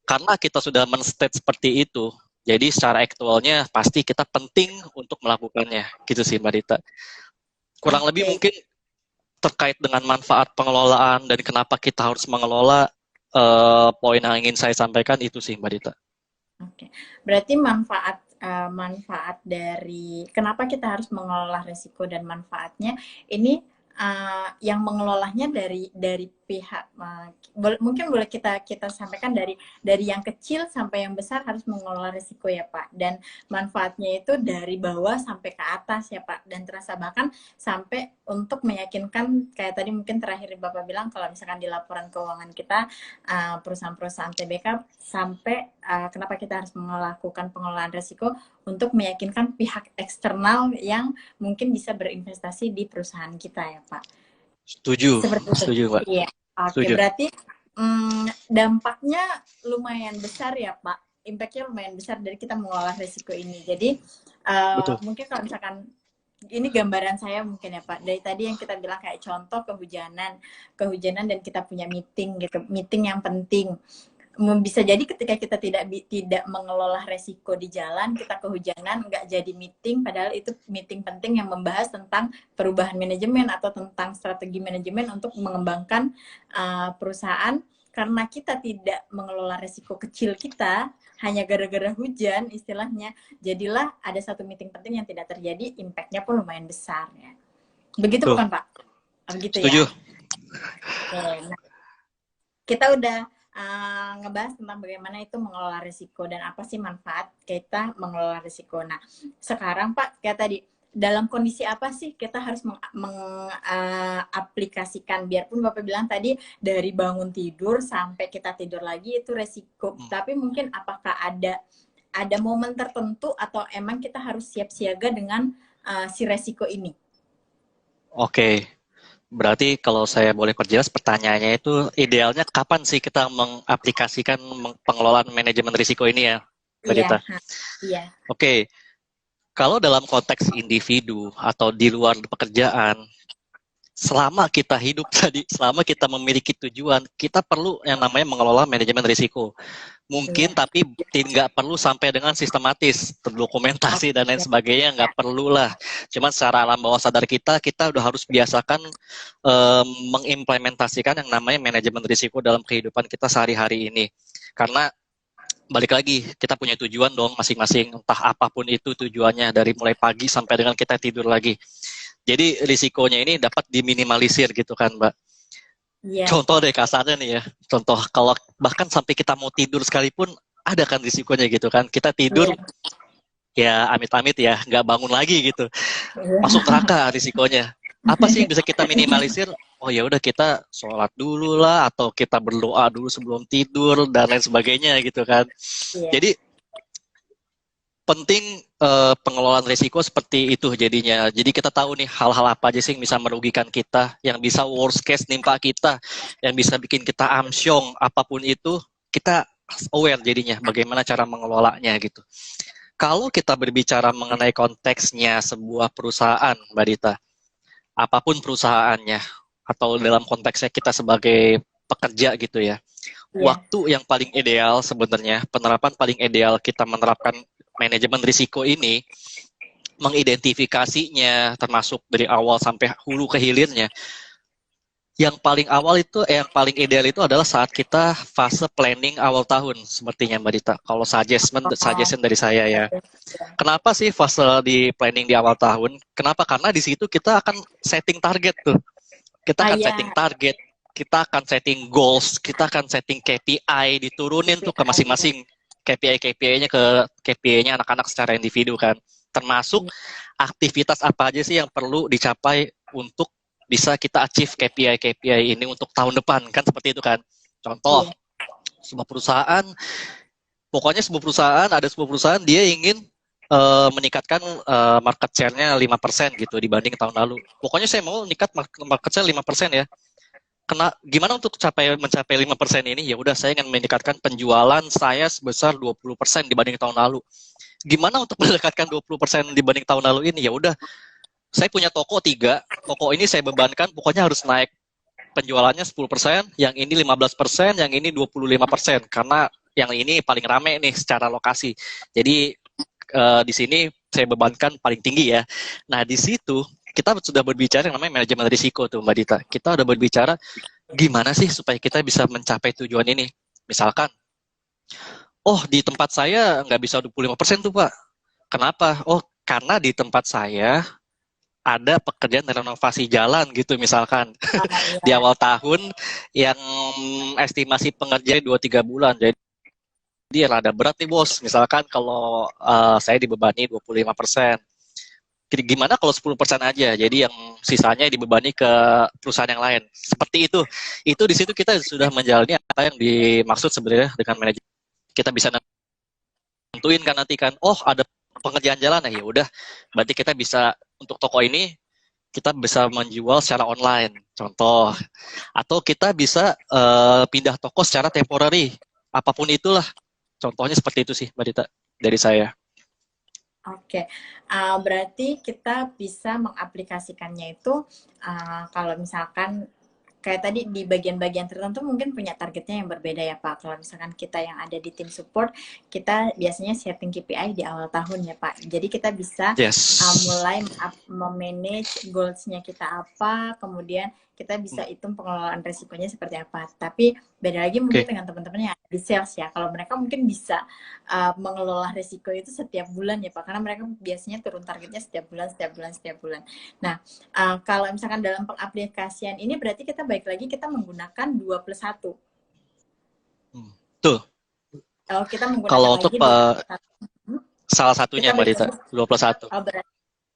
karena kita sudah men-state seperti itu, jadi secara aktualnya pasti kita penting untuk melakukannya, gitu sih Mbak Dita. Kurang lebih mungkin terkait dengan manfaat pengelolaan dan kenapa kita harus mengelola, poin yang ingin saya sampaikan itu sih Mbak Dita. Oke, berarti manfaat dari kenapa kita harus mengelola risiko dan manfaatnya ini yang mengelolanya dari pihak mungkin boleh kita sampaikan dari yang kecil sampai yang besar harus mengelola risiko ya Pak, dan manfaatnya itu dari bawah sampai ke atas ya Pak, dan terasa bahkan sampai untuk meyakinkan kayak tadi mungkin terakhir Bapak bilang kalau misalkan di laporan keuangan kita perusahaan-perusahaan TBK sampai kenapa kita harus melakukan pengelolaan risiko untuk meyakinkan pihak eksternal yang mungkin bisa berinvestasi di perusahaan kita ya Pak. Setuju, setuju Pak. Iya. Oke, berarti dampaknya lumayan besar ya Pak. Impact-nya lumayan besar dari kita mengelola risiko ini. Jadi mungkin kalau misalkan ini gambaran saya mungkin ya Pak. Dari tadi yang kita bilang kayak contoh kehujanan dan kita punya meeting gitu, meeting yang penting. Bisa jadi ketika kita tidak mengelola resiko di jalan, kita kehujanan, nggak jadi meeting, padahal itu meeting penting yang membahas tentang perubahan manajemen atau tentang strategi manajemen untuk mengembangkan perusahaan. Karena kita tidak mengelola resiko kecil kita, hanya gara-gara hujan istilahnya, jadilah ada satu meeting penting yang tidak terjadi, impact-nya pun lumayan besar ya. Begitu Tuh, bukan Pak? Begitu ya. setuju. Oke, nah, kita udah ngebahas tentang bagaimana itu mengelola risiko dan apa sih manfaat kita mengelola risiko. Nah, sekarang Pak, kayak tadi, dalam kondisi apa sih kita harus mengaplikasikan, biarpun Bapak bilang tadi dari bangun tidur sampai kita tidur lagi itu resiko. Tapi mungkin apakah ada momen tertentu atau emang kita harus siap siaga dengan si resiko ini? Oke, berarti kalau saya boleh perjelas pertanyaannya itu idealnya kapan sih kita mengaplikasikan pengelolaan manajemen risiko ini ya, Mbak Iya, Dita? iya, Oke, kalau dalam konteks individu atau di luar pekerjaan, selama kita hidup tadi, selama kita memiliki tujuan, kita perlu yang namanya mengelola manajemen risiko. iya. Mungkin tapi nggak perlu sampai dengan sistematis, terdokumentasi dan lain Oke. sebagainya, nggak perlu lah. Cuman secara alam bawah sadar kita udah harus biasakan mengimplementasikan yang namanya manajemen risiko dalam kehidupan kita sehari-hari ini. Karena balik lagi, kita punya tujuan dong masing-masing, entah apapun itu tujuannya, dari mulai pagi sampai dengan kita tidur lagi. Jadi risikonya ini dapat diminimalisir gitu kan, Mbak. Iya, Contoh deh kasarnya nih ya. Contoh kalau bahkan sampai kita mau tidur sekalipun ada kan risikonya gitu kan. Kita tidur iya, ya amit-amit ya nggak bangun lagi gitu. Masuk iya. neraka risikonya. Apa sih yang bisa kita minimalisir? Oh ya udah kita sholat dulu lah atau kita berdoa dulu sebelum tidur dan lain sebagainya gitu kan. Iya, Jadi penting pengelolaan risiko seperti itu jadinya. Jadi kita tahu nih hal-hal apa aja sih yang bisa merugikan kita, yang bisa worst case nimpa kita, yang bisa bikin kita amsyong, apapun itu, kita aware jadinya bagaimana cara mengelolanya gitu. Kalau kita berbicara mengenai konteksnya sebuah perusahaan, Mbak Dita, apapun perusahaannya, atau dalam konteksnya kita sebagai pekerja gitu ya, iya, waktu yang paling ideal sebenarnya, penerapan paling ideal kita menerapkan manajemen risiko ini, mengidentifikasinya termasuk dari awal sampai hulu ke hilirnya, yang paling awal itu, yang paling ideal itu adalah saat kita fase planning awal tahun, sepertinya Mbak Dita. Kalau oh, suggestion dari saya ya. oke, Kenapa sih fase di planning di awal tahun? Kenapa? Karena di situ kita akan setting target tuh. Kita akan setting iya, target, kita akan setting goals, kita akan setting KPI, diturunin tuh ke KPI, ya. masing-masing KPI-KPI-nya ke KPI-nya anak-anak secara individu kan. Termasuk Iya, aktivitas apa aja sih yang perlu dicapai untuk bisa kita achieve KPI-KPI ini untuk tahun depan kan seperti itu kan. Contoh, iya, sebuah perusahaan, pokoknya sebuah perusahaan, ada sebuah perusahaan dia ingin meningkatkan market share-nya 5% gitu dibanding tahun lalu. Pokoknya saya mau meningkat market share 5% ya. Gimana untuk mencapai 5% ini? Ya udah saya ingin meningkatkan penjualan saya sebesar 20% dibanding tahun lalu. Gimana untuk mendekatkan 20% dibanding tahun lalu ini? Ya udah saya punya toko 3, toko ini saya bebankan pokoknya harus naik penjualannya 10%, yang ini 15%, yang ini 25%, karena yang ini paling rame nih secara lokasi. Jadi di sini saya bebankan paling tinggi ya. Nah di situ kita sudah berbicara yang namanya manajemen risiko tuh Mbak Dita. Kita udah berbicara gimana sih supaya kita bisa mencapai tujuan ini. Misalkan, oh di tempat saya nggak bisa 25% tuh Pak. Kenapa? Oh karena di tempat saya ada pekerjaan renovasi jalan gitu misalkan oh, di iya, awal tahun yang estimasi pengerjaan 2-3 bulan. Jadi rada berat nih bos. Misalkan kalau saya dibebani 25%. Gimana kalau 10% aja? Jadi yang sisanya dibebani ke perusahaan yang lain. Seperti itu. Itu di situ kita sudah menjalani apa yang dimaksud sebenarnya dengan manajemen. Kita bisa nentuin kan nanti kan, oh ada pengerjaan jalan ya udah. Berarti kita bisa untuk toko ini kita bisa menjual secara online, contoh. Atau kita bisa pindah toko secara temporary. Apapun itulah. Contohnya seperti itu sih, Mbak Dita, dari saya. oke. Berarti kita bisa mengaplikasikannya itu kalau misalkan kayak tadi di bagian-bagian tertentu mungkin punya targetnya yang berbeda ya Pak. Kalau misalkan kita yang ada di tim support, kita biasanya setting KPI di awal tahun ya Pak. Jadi kita bisa Yes. mulai memanage goals-nya kita apa, kemudian kita bisa hitung pengelolaan resikonya seperti apa. Tapi beda lagi mungkin dengan teman-teman yang ada di sales ya. Kalau mereka mungkin bisa mengelola resiko itu setiap bulan ya Pak, karena mereka biasanya turun targetnya setiap bulan. Nah, kalau misalkan dalam pengaplikasian ini berarti kita balik lagi kita menggunakan 2+1. Tuh. Kita menggunakan kalau lagi untuk salah satunya Mbak Dita, 2+1.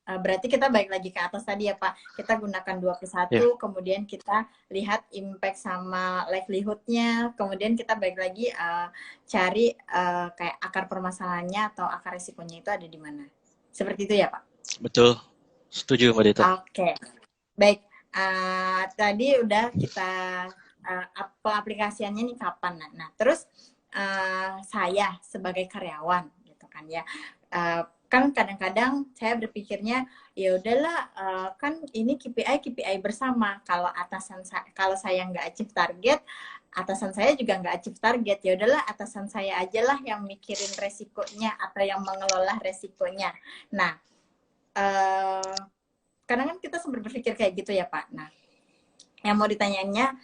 Berarti kita balik lagi ke atas tadi ya Pak. Kita gunakan 2+1, kemudian kita lihat impact sama livelihood-nya, kemudian kita balik lagi cari kayak akar permasalahannya atau akar resikonya itu ada di mana. Seperti itu ya Pak? Betul, setuju Mbak Dita. Oke, baik. Tadi udah kita aplikasiannya nih kapan. Nah terus saya sebagai karyawan gitu kan ya. Kan kadang-kadang saya berpikirnya ya udahlah, kan ini KPI bersama. Kalau saya nggak achieve target, atasan saya juga nggak achieve target. Ya udahlah, atasan saya aja lah yang mikirin resikonya atau yang mengelola resikonya. Nah, kadang kan kita sempat berpikir kayak gitu ya Pak. Nah, yang mau ditanyainnya,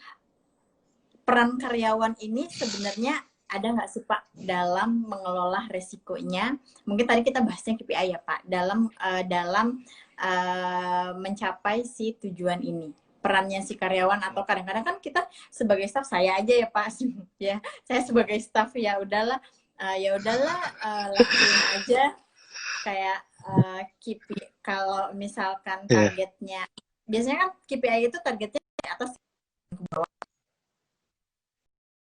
peran karyawan ini sebenarnya ada nggak sih Pak dalam mengelola resikonya? Mungkin tadi kita bahasnya KPI ya Pak, dalam mencapai si tujuan ini. Perannya si karyawan, atau kadang-kadang kan kita sebagai staff, saya aja ya Pak, ya saya sebagai staff ya udahlah, lakuin aja kayak KPI. Kalau misalkan targetnya, biasanya kan KPI itu targetnya di atas ke bawah,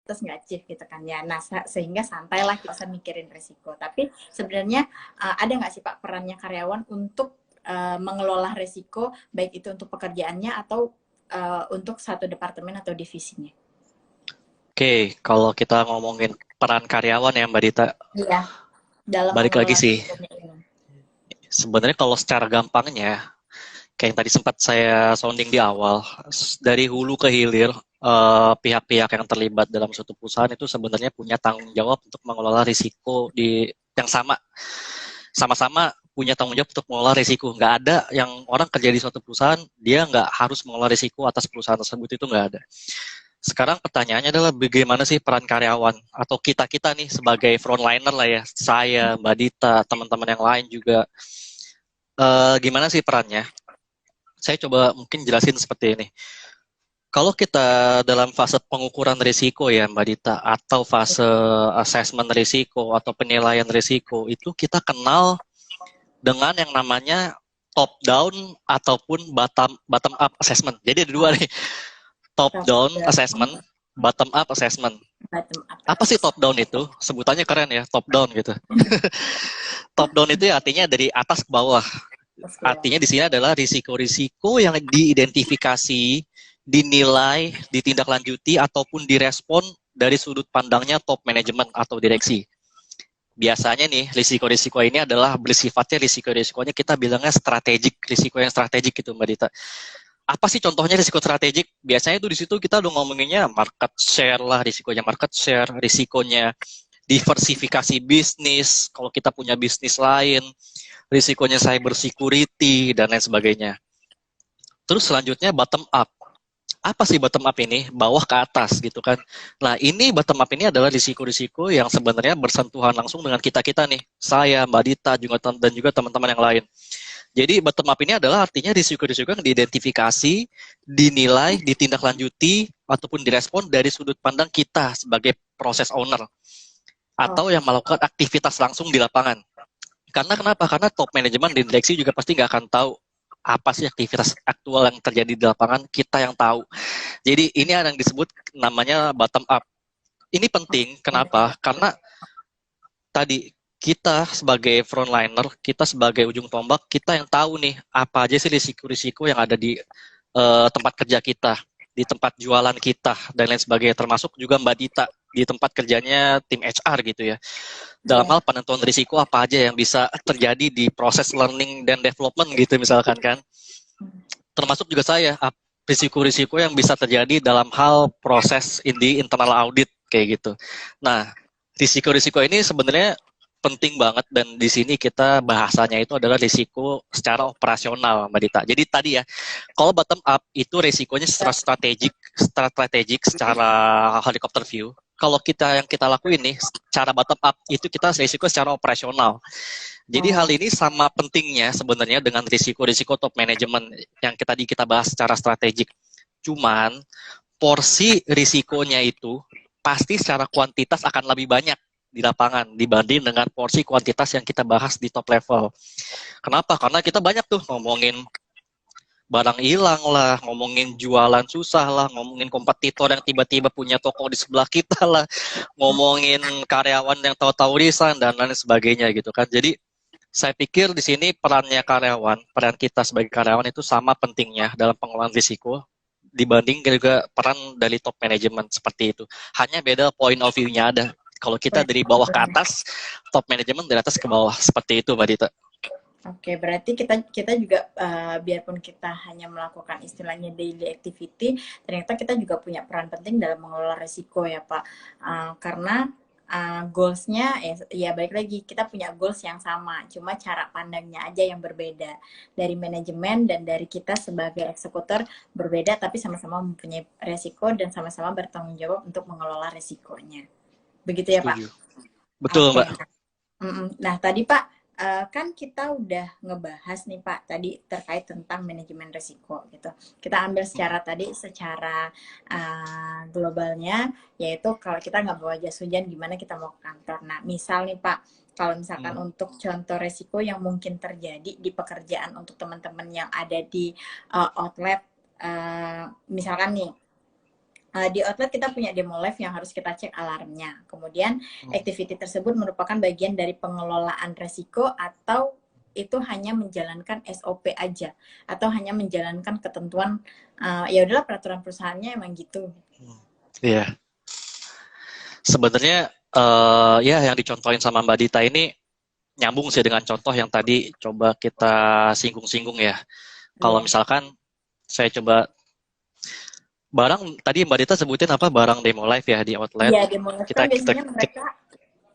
terus nggak achieve gitu kan ya. Nah, sehingga santailah kita bisa mikirin resiko. Tapi sebenarnya ada nggak sih Pak perannya karyawan untuk mengelola resiko, baik itu untuk pekerjaannya atau untuk satu departemen atau divisinya? Oke, kalau kita ngomongin peran karyawan ya Mbak Dita, iya, dalam balik lagi sih. ini. Sebenarnya kalau secara gampangnya, kayak yang tadi sempat saya sounding di awal, dari hulu ke hilir, pihak-pihak yang terlibat dalam suatu perusahaan itu sebenarnya punya tanggung jawab untuk mengelola risiko yang sama-sama punya tanggung jawab untuk mengelola risiko. Nggak ada yang orang kerja di suatu perusahaan, dia nggak harus mengelola risiko atas perusahaan tersebut, itu nggak ada. Sekarang pertanyaannya adalah bagaimana sih peran karyawan atau kita nih sebagai frontliner lah ya, saya, Mbak Dita, teman-teman yang lain juga, gimana sih perannya? Saya coba mungkin jelasin seperti ini. Kalau kita dalam fase pengukuran risiko ya Mbak Dita, atau fase assessment risiko atau penilaian risiko, itu kita kenal dengan yang namanya top down ataupun bottom up assessment. Jadi ada dua nih, top down assessment, bottom up assessment. Apa sih top down itu? Sebutannya keren ya, top down gitu. Top down itu artinya dari atas ke bawah. Artinya di sini adalah risiko-risiko yang diidentifikasi, dinilai, ditindaklanjuti, ataupun direspon dari sudut pandangnya top manajemen atau direksi. Biasanya nih, risiko-risiko ini adalah bersifatnya risiko-risikonya kita bilangnya strategik, risiko yang strategik gitu Mbak Dita. Apa sih contohnya risiko strategik? Biasanya itu di situ kita udah ngomonginnya market share lah, risikonya market share, risikonya diversifikasi bisnis, kalau kita punya bisnis lain, risikonya cyber security, dan lain sebagainya. Terus selanjutnya bottom up. Apa sih bottom up ini? Bawah ke atas gitu kan. Nah ini bottom up ini adalah risiko-risiko yang sebenarnya bersentuhan langsung dengan kita-kita nih. Saya, Mbak Dita, dan juga teman-teman yang lain. Jadi bottom up ini adalah artinya risiko-risiko yang diidentifikasi, dinilai, ditindaklanjuti, ataupun direspon dari sudut pandang kita sebagai process owner. Atau yang melakukan aktivitas langsung di lapangan. Karena kenapa? Karena top manajemen di direksi juga pasti nggak akan tahu apa sih aktivitas aktual yang terjadi di lapangan, kita yang tahu. Jadi ini yang disebut namanya bottom up. Ini penting, kenapa? Karena tadi kita sebagai frontliner, kita sebagai ujung tombak, kita yang tahu nih apa aja sih risiko-risiko yang ada di tempat kerja kita, di tempat jualan kita, dan lain sebagainya. Termasuk juga Mbak Dita di tempat kerjanya tim HR gitu ya. Dalam hal penentuan risiko apa aja yang bisa terjadi di proses learning dan development gitu misalkan kan. Termasuk juga saya, risiko-risiko yang bisa terjadi dalam hal proses di internal audit kayak gitu. Nah, risiko-risiko ini sebenarnya penting banget, dan di sini kita bahasanya itu adalah risiko secara operasional, Mbak Dita. Jadi tadi ya, kalau bottom up itu risikonya secara strategik, secara helicopter view. Kalau yang kita lakuin nih, secara bottom up itu kita risiko secara operasional. Jadi hal ini sama pentingnya sebenarnya dengan risiko-risiko top management yang tadi kita bahas secara strategik. Cuman porsi risikonya itu pasti secara kuantitas akan lebih banyak di lapangan dibanding dengan porsi kuantitas yang kita bahas di top level. Kenapa? Karena kita banyak tuh ngomongin barang hilang lah, ngomongin jualan susah lah, ngomongin kompetitor yang tiba-tiba punya toko di sebelah kita lah, ngomongin karyawan yang tahu-tahu resign dan lain sebagainya gitu kan. Jadi saya pikir di sini peran kita sebagai karyawan itu sama pentingnya dalam pengelolaan risiko dibanding juga peran dari top management seperti itu. Hanya beda point of view-nya ada. Kalau kita dari bawah ke atas, top management dari atas ke bawah. Seperti itu, Mbak Dita. Oke, berarti kita juga biarpun kita hanya melakukan istilahnya daily activity, ternyata kita juga punya peran penting dalam mengelola risiko ya Pak. Karena goals-nya ya balik lagi, kita punya goals yang sama, cuma cara pandangnya aja yang berbeda. Dari manajemen dan dari kita sebagai eksekutor berbeda, tapi sama-sama mempunyai risiko dan sama-sama bertanggung jawab untuk mengelola risikonya. Begitu ya Pak? Betul, Mbak. Nah tadi Pak, kan kita udah ngebahas nih Pak tadi terkait tentang manajemen risiko gitu. Kita ambil secara globalnya, yaitu kalau kita nggak bawa jas hujan gimana kita mau ke kantor. Nah misal nih Pak, kalau misalkan untuk contoh risiko yang mungkin terjadi di pekerjaan untuk teman-teman yang ada di outlet, misalkan nih, di outlet kita punya demo live yang harus kita cek alarmnya. Kemudian activity tersebut merupakan bagian dari pengelolaan resiko atau itu hanya menjalankan SOP aja atau hanya menjalankan ketentuan ya udahlah peraturan perusahaannya emang gitu. Iya. Sebenarnya ya yang dicontohin sama Mbak Dita ini nyambung sih dengan contoh yang tadi coba kita singgung-singgung ya. Kalau misalkan saya coba barang tadi Mbak Dita sebutin apa, barang demo live ya di outlet. Iya, demo live kan biasanya mereka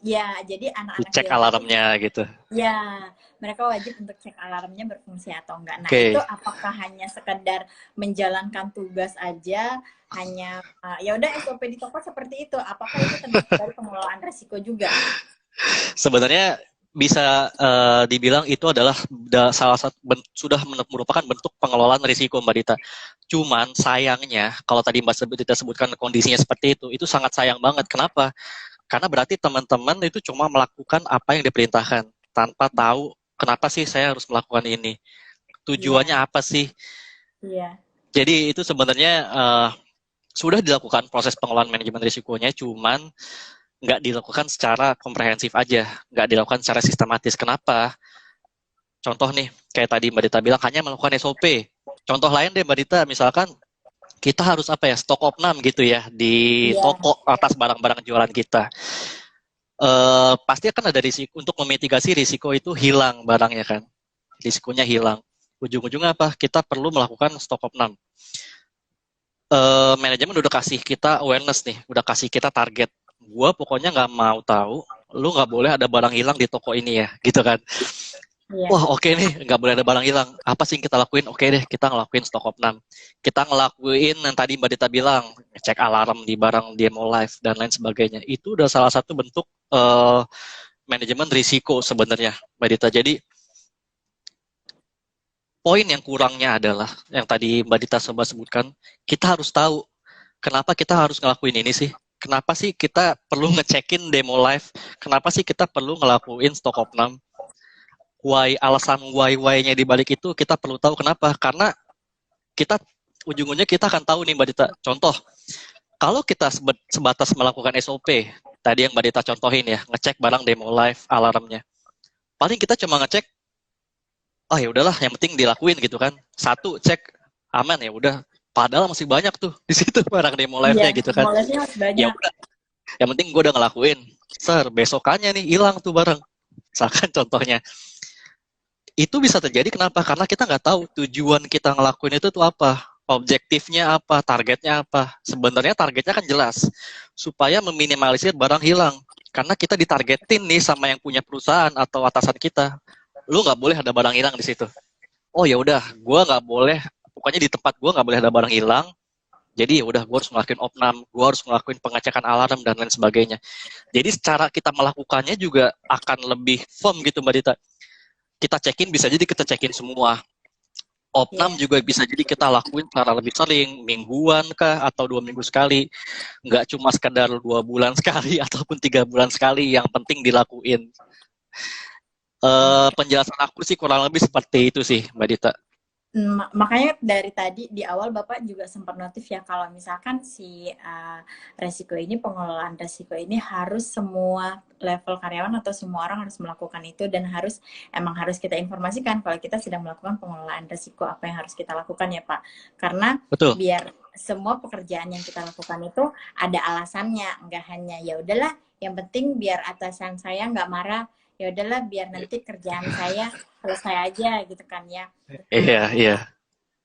ya jadi anak-anak cek alarmnya gitu. Ya, mereka wajib untuk cek alarmnya berfungsi atau enggak. Nah, itu apakah hanya sekedar menjalankan tugas aja, hanya ya udah SOP di toko seperti itu, apakah itu termasuk dari pengelolaan risiko juga? Sebenarnya bisa dibilang itu adalah salah satu sudah merupakan bentuk pengelolaan risiko, Mbak Dita. Cuman sayangnya kalau tadi Mbak Dita sebutkan kondisinya seperti itu sangat sayang banget. Kenapa? Karena berarti teman-teman itu cuma melakukan apa yang diperintahkan tanpa tahu kenapa sih saya harus melakukan ini. Tujuannya apa sih? Iya. Jadi itu sebenarnya sudah dilakukan proses pengelolaan manajemen risikonya, cuman nggak dilakukan secara komprehensif aja, nggak dilakukan secara sistematis. Kenapa? Contoh nih, kayak tadi Mbak Dita bilang hanya melakukan SOP. Contoh lain deh Mbak Dita, misalkan kita harus stock of none gitu ya di toko atas barang-barang jualan kita. Pasti akan ada risiko untuk memitigasi risiko itu hilang barangnya kan, risikonya hilang. Ujung-ujungnya apa? Kita perlu melakukan stock of none. Manajemen udah kasih kita awareness nih, udah kasih kita target. Gua pokoknya nggak mau tahu, lu nggak boleh ada barang hilang di toko ini ya, gitu kan. Wah oke nih, nggak boleh ada barang hilang. Apa sih yang kita lakuin? Oke deh, kita ngelakuin stock of none. Kita ngelakuin yang tadi Mbak Dita bilang, cek alarm di barang demo live dan lain sebagainya. Itu udah salah satu bentuk manajemen risiko sebenarnya, Mbak Dita. Jadi poin yang kurangnya adalah yang tadi Mbak Dita coba sebutkan, kita harus tahu kenapa kita harus ngelakuin ini sih. Kenapa sih kita perlu ngecekin demo live? Kenapa sih kita perlu ngelakuin stock of none? Alasan why-nya di balik itu kita perlu tahu kenapa. Karena kita ujung-ujungnya kita akan tahu nih Mbak Dita. Contoh, kalau kita sebatas melakukan SOP, tadi yang Mbak Dita contohin ya, ngecek barang demo live alarmnya. Paling kita cuma ngecek, oh ya udahlah, yang penting dilakuin gitu kan. Satu, cek aman ya udah. Padahal masih banyak tuh di situ barang demo live-nya gitu kan. Ya udah. Yang penting gue udah ngelakuin. Besokannya nih hilang tuh barang. Misalkan contohnya. Itu bisa terjadi kenapa? Karena kita nggak tahu tujuan kita ngelakuin itu tuh apa. Objektifnya apa, targetnya apa. Sebenarnya targetnya kan jelas. Supaya meminimalisir barang hilang. Karena kita ditargetin nih sama yang punya perusahaan atau atasan kita. Lu nggak boleh ada barang hilang di situ. Oh ya udah, gue nggak boleh. Pokoknya di tempat gue nggak boleh ada barang hilang. Jadi ya udah, gue harus ngelakuin opnam, gue harus ngelakuin pengecekan alarm dan lain sebagainya. Jadi secara kita melakukannya juga akan lebih firm gitu Mbak Dita. Kita check-in bisa jadi kita check-in semua. Opnam juga bisa jadi kita lakuin secara lebih sering, mingguan kah atau 2 minggu sekali. Nggak cuma sekedar 2 bulan sekali ataupun 3 bulan sekali, yang penting dilakuin. Penjelasan aku sih kurang lebih seperti itu sih Mbak Dita. Makanya dari tadi di awal Bapak juga sempat notif ya, kalau misalkan si resiko ini, pengelolaan resiko ini harus semua level karyawan atau semua orang harus melakukan itu, dan emang harus kita informasikan kalau kita sedang melakukan pengelolaan resiko, apa yang harus kita lakukan ya Pak. Karena Betul. biar semua pekerjaan yang kita lakukan itu ada alasannya, nggak hanya ya udahlah yang penting biar atasan saya nggak marah, ya udahlah biar nanti kerjaan saya selesai aja gitu kan ya. Iya.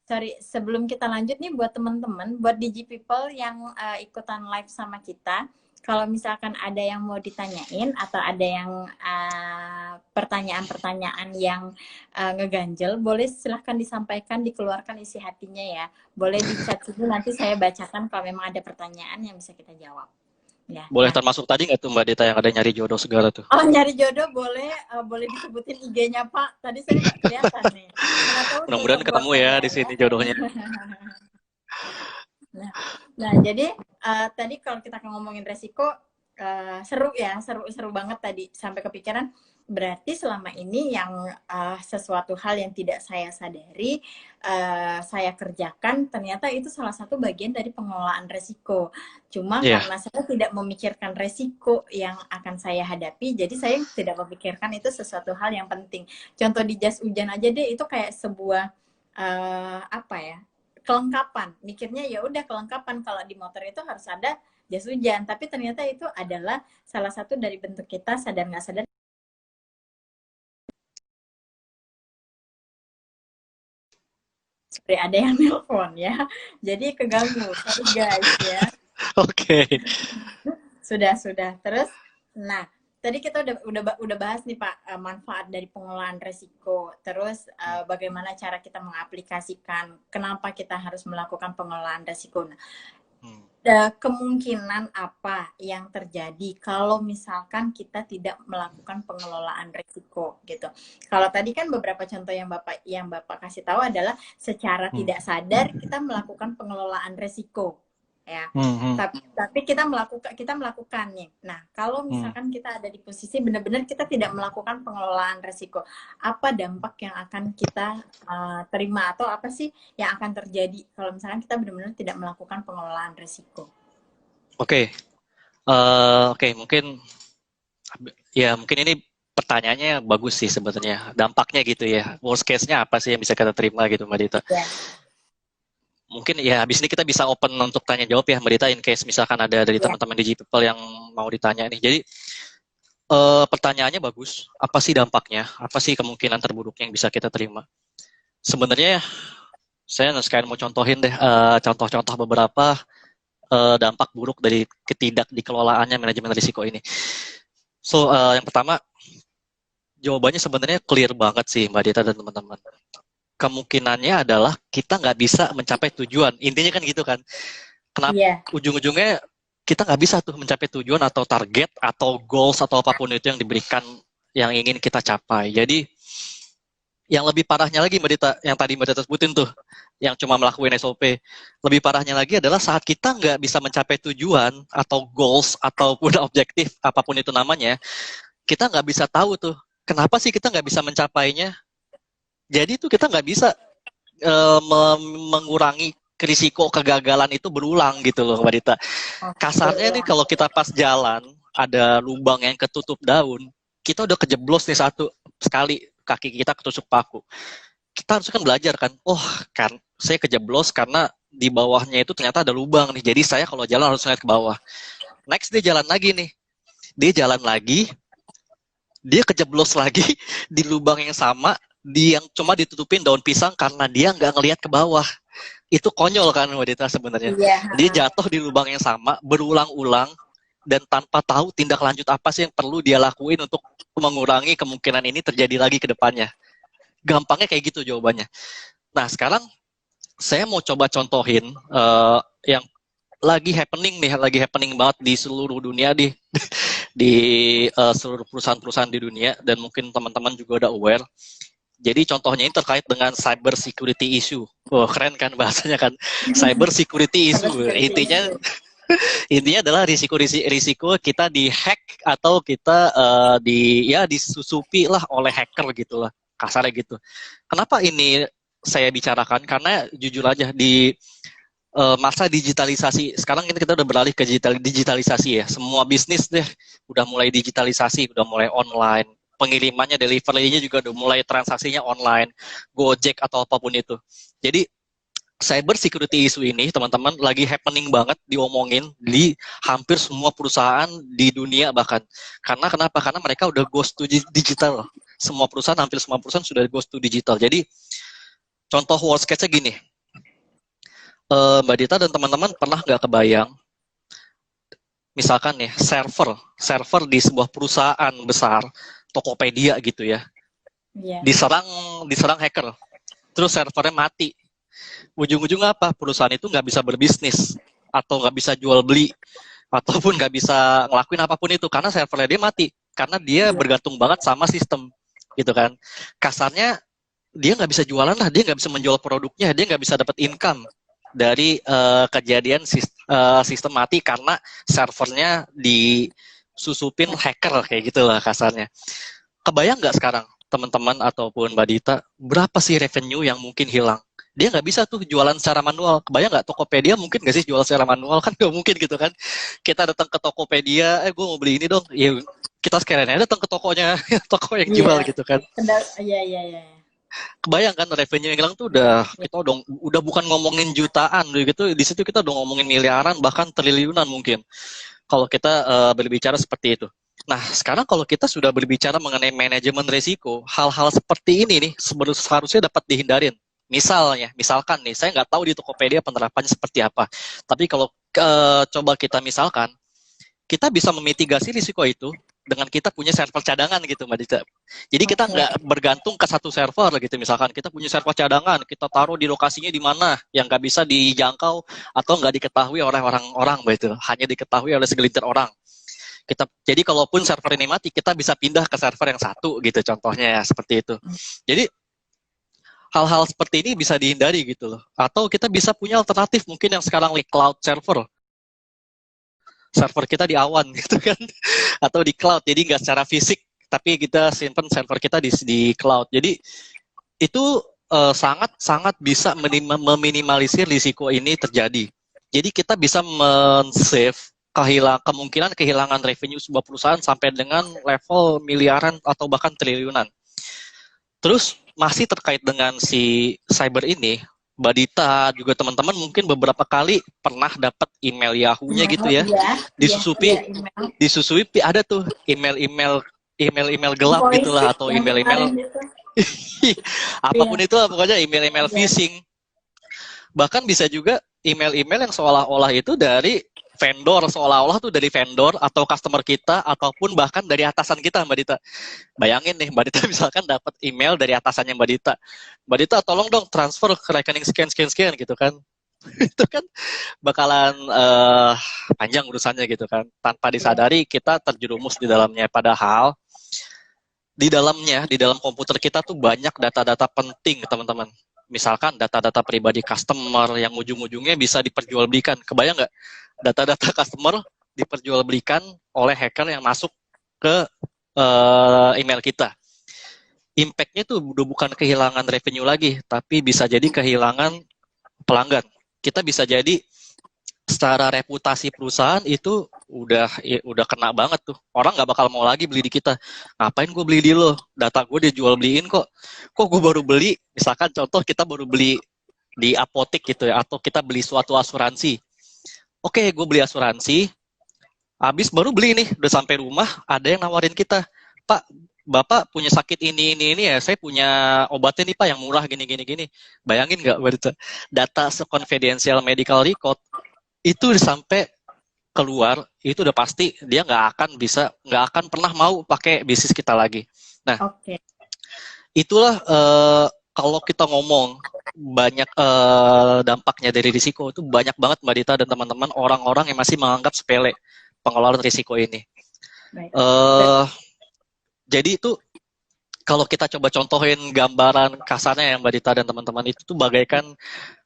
Sorry, sebelum kita lanjut nih buat teman-teman, buat Digi People yang ikutan live sama kita, kalau misalkan ada yang mau ditanyain atau ada yang pertanyaan-pertanyaan yang ngeganjel, boleh silahkan disampaikan, dikeluarkan isi hatinya ya. Boleh di chat sini, nanti saya bacakan kalau memang ada pertanyaan yang bisa kita jawab. Ya, boleh termasuk tadi nggak tuh Mbak Dita yang ada nyari jodoh segala tuh? Oh, nyari jodoh boleh, boleh disebutin IG-nya Pak. Tadi saya nggak kelihatan nih. Mudah-mudahan ketemu ya di sini jodohnya. Nah, jadi tadi kalau kita ngomongin resiko, seru ya, seru banget tadi, sampai kepikiran berarti selama ini yang sesuatu hal yang tidak saya sadari saya kerjakan, ternyata itu salah satu bagian dari pengelolaan resiko. Cuma karena saya tidak memikirkan resiko yang akan saya hadapi, jadi saya tidak memikirkan itu sesuatu hal yang penting. Contoh di jas hujan aja deh, itu kayak sebuah apa ya, kelengkapan. Mikirnya ya udah kelengkapan, kalau di motor itu harus ada jas hujan, tapi ternyata itu adalah salah satu dari bentuk kita sadar nggak sadar. Seperti ada yang nelpon ya, jadi keganggu, sorry guys ya. Oke. Sudah. Terus, nah tadi kita udah bahas nih Pak, manfaat dari pengelolaan resiko. Terus bagaimana cara kita mengaplikasikan, kenapa kita harus melakukan pengelolaan resiko. Nah, kemungkinan apa yang terjadi kalau misalkan kita tidak melakukan pengelolaan risiko gitu. Kalau tadi kan beberapa contoh yang Bapak kasih tahu adalah secara tidak sadar kita melakukan pengelolaan risiko ya. Tapi kita melakukan nih. Nah, kalau misalkan kita ada di posisi benar-benar kita tidak melakukan pengelolaan risiko, apa dampak yang akan kita terima, atau apa sih yang akan terjadi kalau misalkan kita benar-benar tidak melakukan pengelolaan risiko? Oke, mungkin ini pertanyaannya bagus sih sebenarnya. Dampaknya gitu ya. Worst case-nya apa sih yang bisa kita terima gitu Mbak Dita? Yeah. Mungkin ya habis ini kita bisa open untuk tanya jawab ya Mbak Dita, in case misalkan ada dari teman-teman Digi People yang mau ditanya nih. Jadi pertanyaannya bagus. Apa sih dampaknya? Apa sih kemungkinan terburuk yang bisa kita terima? Sebenarnya saya sekalian mau contohin deh contoh-contoh beberapa dampak buruk dari ketidakdikelolaannya manajemen risiko ini. So yang pertama, jawabannya sebenarnya clear banget sih Mbak Dita dan teman-teman. Kemungkinannya adalah kita nggak bisa mencapai tujuan. Intinya kan gitu kan. Kenapa? Ujung-ujungnya kita nggak bisa tuh mencapai tujuan atau target atau goals atau apapun itu yang diberikan, yang ingin kita capai. Jadi yang lebih parahnya lagi Mbak Dita, yang tadi Mbak Dita sebutin tuh, yang cuma melakukan SOP. Lebih parahnya lagi adalah saat kita nggak bisa mencapai tujuan atau goals ataupun objektif apapun itu namanya, kita nggak bisa tahu tuh kenapa sih kita nggak bisa mencapainya. Jadi itu kita nggak bisa mengurangi risiko kegagalan itu berulang gitu loh Mbak Dita. Kasarnya nih kalau kita pas jalan ada lubang yang ketutup daun, kita udah kejeblos nih sekali kaki kita ketusuk paku. Kita harus kan belajar kan, kan saya kejeblos karena di bawahnya itu ternyata ada lubang nih. Jadi saya kalau jalan harus ngeliat ke bawah. Next dia jalan lagi nih. Dia kejeblos lagi di lubang yang sama, yang cuma ditutupin daun pisang karena dia nggak ngelihat ke bawah. Itu konyol kan Mbak Dita sebenarnya. Dia jatuh di lubang yang sama berulang-ulang, dan tanpa tahu tindak lanjut apa sih yang perlu dia lakuin untuk mengurangi kemungkinan ini terjadi lagi ke depannya. Gampangnya kayak gitu jawabannya. Nah, sekarang saya mau coba contohin yang lagi happening banget di seluruh dunia di seluruh perusahaan-perusahaan di dunia, dan mungkin teman-teman juga udah aware. Jadi contohnya ini terkait dengan cyber security issue. Oh, keren kan bahasanya kan? Cyber security issue. Intinya adalah risiko kita di-hack atau kita disusupi lah oleh hacker gitu lah. Kasarnya gitu. Kenapa ini saya bicarakan? Karena jujur aja di masa digitalisasi sekarang ini kita udah beralih ke digitalisasi ya. Semua bisnis deh udah mulai digitalisasi, udah mulai online. Pengirimannya, delivery-nya juga udah mulai transaksinya online, Gojek atau apapun itu. Jadi cyber security issue ini teman-teman lagi happening banget diomongin di hampir semua perusahaan di dunia bahkan. Karena kenapa? Karena mereka udah goes to digital. Hampir semua perusahaan sudah goes to digital. Jadi contoh worst case-nya gini. Mbak Dita dan teman-teman pernah nggak kebayang misalkan nih server di sebuah perusahaan besar, Tokopedia gitu ya, diserang hacker, terus servernya mati. Ujung-ujungnya apa? Perusahaan itu nggak bisa berbisnis atau nggak bisa jual beli ataupun nggak bisa ngelakuin apapun itu karena servernya dia mati, karena dia bergantung banget sama sistem gitu kan. Kasarnya dia nggak bisa jualan lah, dia nggak bisa menjual produknya, dia nggak bisa dapat income dari kejadian sistem mati karena servernya disusupin hacker kayak gitulah kasarnya. Kebayang nggak sekarang teman-teman ataupun Mbak Dita berapa sih revenue yang mungkin hilang? Dia nggak bisa tuh jualan secara manual. Kebayang nggak Tokopedia mungkin nggak sih jual secara manual? Kan nggak mungkin gitu kan. Kita datang ke Tokopedia, gue mau beli ini dong. Ya kita sekalian aja datang ke tokonya, toko yang jual gitu kan. Iya. Kebayang kan revenue yang hilang tuh udah bukan ngomongin jutaan gitu. Di situ kita udah ngomongin miliaran bahkan triliunan mungkin. Kalau kita berbicara seperti itu. Nah, sekarang kalau kita sudah berbicara mengenai manajemen risiko, hal-hal seperti ini nih seharusnya dapat dihindarin. Misalkan nih, saya nggak tahu di Tokopedia penerapannya seperti apa. Tapi kalau coba kita misalkan, kita bisa memitigasi risiko itu dengan kita punya server cadangan gitu, Mbak Dita. Jadi kita nggak bergantung ke satu server gitu. Misalkan kita punya server cadangan, kita taruh di lokasinya di mana yang nggak bisa dijangkau atau nggak diketahui oleh orang-orang, begitu. Hanya diketahui oleh segelintir orang. Jadi kalaupun server ini mati, kita bisa pindah ke server yang satu gitu, contohnya ya seperti itu. Jadi hal-hal seperti ini bisa dihindari gitu loh. Atau kita bisa punya alternatif mungkin yang sekarang di cloud server kita di awan gitu kan, atau di cloud. Jadi nggak secara fisik, tapi kita simpan server kita di cloud. Jadi itu sangat bisa meminimalisir risiko ini terjadi. Jadi kita bisa men-save kemungkinan kehilangan revenue sebuah perusahaan sampai dengan level miliaran atau bahkan triliunan. Terus masih terkait dengan si cyber ini, Mbak Dita juga teman-teman mungkin beberapa kali pernah dapat email Yahoo-nya gitu ya, disusupi ada tuh email gelap gitulah atau email apapun itu lah, pokoknya email phishing. Bahkan bisa juga email yang seolah-olah itu dari vendor, atau customer kita ataupun bahkan dari atasan kita, Mbak Dita. Bayangin nih, Mbak Dita misalkan dapat email dari atasannya Mbak Dita. Mbak Dita tolong dong transfer ke rekening sekian gitu kan. Itu kan bakalan panjang urusannya gitu kan. Tanpa disadari kita terjerumus di dalamnya, padahal di dalam komputer kita tuh banyak data-data penting, teman-teman. Misalkan data-data pribadi customer yang ujung-ujungnya bisa diperjualbelikan. Kebayang nggak? Data-data customer diperjualbelikan oleh hacker yang masuk ke email kita. Impact-nya tuh udah bukan kehilangan revenue lagi, tapi bisa jadi kehilangan pelanggan. Kita bisa jadi secara reputasi perusahaan itu udah kena banget tuh. Orang nggak bakal mau lagi beli di kita. Ngapain gue beli di lo? Data gue dijual beliin kok. Kok gue baru beli? Misalkan contoh kita baru beli di apotek gitu ya, atau kita beli suatu asuransi. Oke, gue beli asuransi, habis baru beli nih, udah sampai rumah, ada yang nawarin kita, Pak, Bapak punya sakit ini ya, saya punya obatnya nih Pak yang murah gini. Bayangin nggak, data seconfidential medical record itu sampai keluar, itu udah pasti dia nggak akan pernah mau pakai bisnis kita lagi. Nah, itulah kalau kita ngomong banyak dampaknya dari risiko, itu banyak banget Mbak Dita dan teman-teman, orang-orang yang masih menganggap sepele pengelolaan risiko ini. Jadi itu kalau kita coba contohin gambaran kasarnya ya Mbak Dita dan teman-teman, itu tuh bagaikan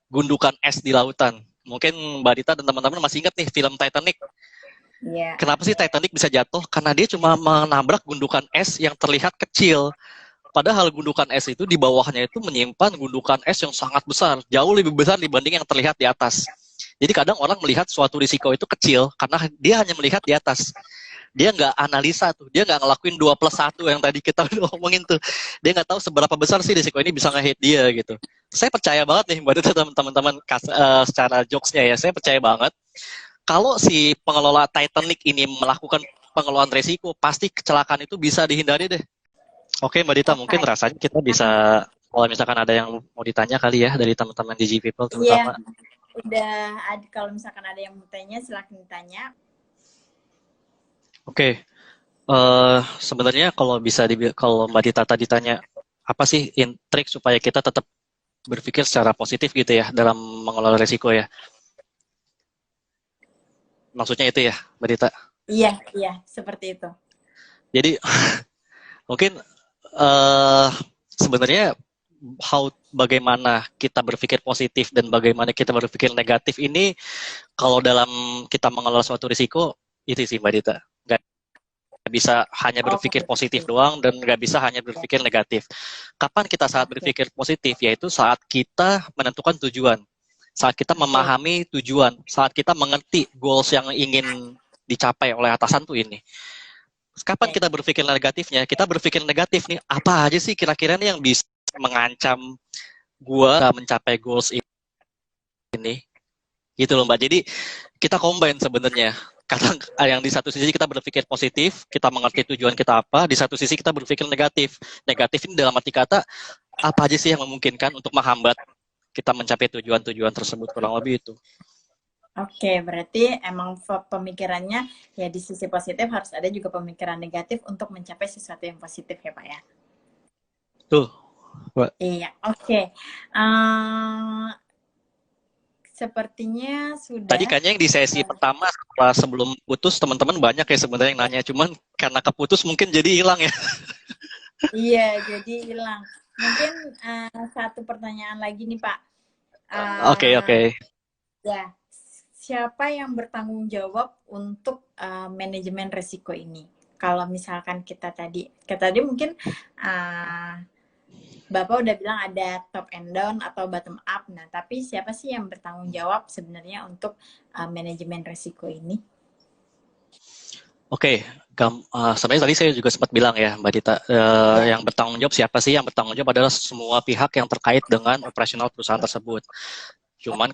gundukan es di lautan. Mungkin Mbak Dita dan teman-teman masih ingat nih film Titanic. Yeah. Kenapa sih Titanic bisa jatuh? Karena dia cuma menabrak gundukan es yang terlihat kecil. Padahal gundukan es itu di bawahnya itu menyimpan gundukan es yang sangat besar, jauh lebih besar dibanding yang terlihat di atas. Jadi kadang orang melihat suatu risiko itu kecil karena dia hanya melihat di atas. Dia nggak analisa tuh, dia nggak ngelakuin 2+1 yang tadi kita udah ngomongin tuh. Dia nggak tahu seberapa besar sih risiko ini bisa nge-hit dia gitu. Saya percaya banget nih, Mbak Dita teman-teman, secara jokesnya ya, saya percaya banget kalau si pengelola Titanic ini melakukan pengelolaan risiko, pasti kecelakaan itu bisa dihindari deh. Oke Mbak Dita, mungkin rasanya kita bisa, kalau misalkan ada yang mau ditanya kali ya dari teman-teman di G-People terutama. Udah, kalau misalkan ada yang mau tanya, silahkan ditanya. Oke, sebenarnya kalau Mbak Dita tadi tanya, apa sih trik supaya kita tetap berpikir secara positif gitu ya dalam mengelola risiko ya? Maksudnya itu ya, Mbak Dita? Iya, seperti itu. Jadi, mungkin sebenarnya bagaimana kita berpikir positif dan bagaimana kita berpikir negatif ini, kalau dalam kita mengelola suatu risiko, itu sih Mbak Dita. Nggak bisa hanya berpikir positif doang dan nggak bisa hanya berpikir negatif. Kapan kita saat berpikir positif? Yaitu saat kita menentukan tujuan, saat kita memahami tujuan, saat kita mengerti goals yang ingin dicapai oleh atasan tuh ini. Kapan kita berpikir negatifnya? Kita berpikir negatif nih, apa aja sih kira-kira nih yang bisa mengancam gua mencapai goals ini? Gitu loh Mbak. Jadi kita combine sebenarnya. Kadang yang di satu sisi kita berpikir positif, kita mengerti tujuan kita apa, di satu sisi kita berpikir negatif. Negatif ini dalam arti kata, apa aja sih yang memungkinkan untuk menghambat kita mencapai tujuan-tujuan tersebut, kurang lebih itu. Oke, berarti emang pemikirannya ya di sisi positif harus ada juga pemikiran negatif untuk mencapai sesuatu yang positif ya Pak ya? Tuh. Iya, oke. Sepertinya sudah. Tadi kayaknya yang di sesi pertama sebelum putus teman-teman banyak ya sebenarnya yang nanya, cuman karena keputus mungkin jadi hilang ya. Iya, jadi hilang. Mungkin satu pertanyaan lagi nih Pak. Oke. Ya, siapa yang bertanggung jawab untuk manajemen risiko ini? Kalau misalkan kita tadi mungkin Bapak udah bilang ada top and down atau bottom up. Nah, tapi siapa sih yang bertanggung jawab sebenarnya untuk manajemen risiko ini? Oke, sebenarnya tadi saya juga sempat bilang ya, Mbak Dita, yang bertanggung jawab siapa sih? Yang bertanggung jawab adalah semua pihak yang terkait dengan operasional perusahaan tersebut. Cuman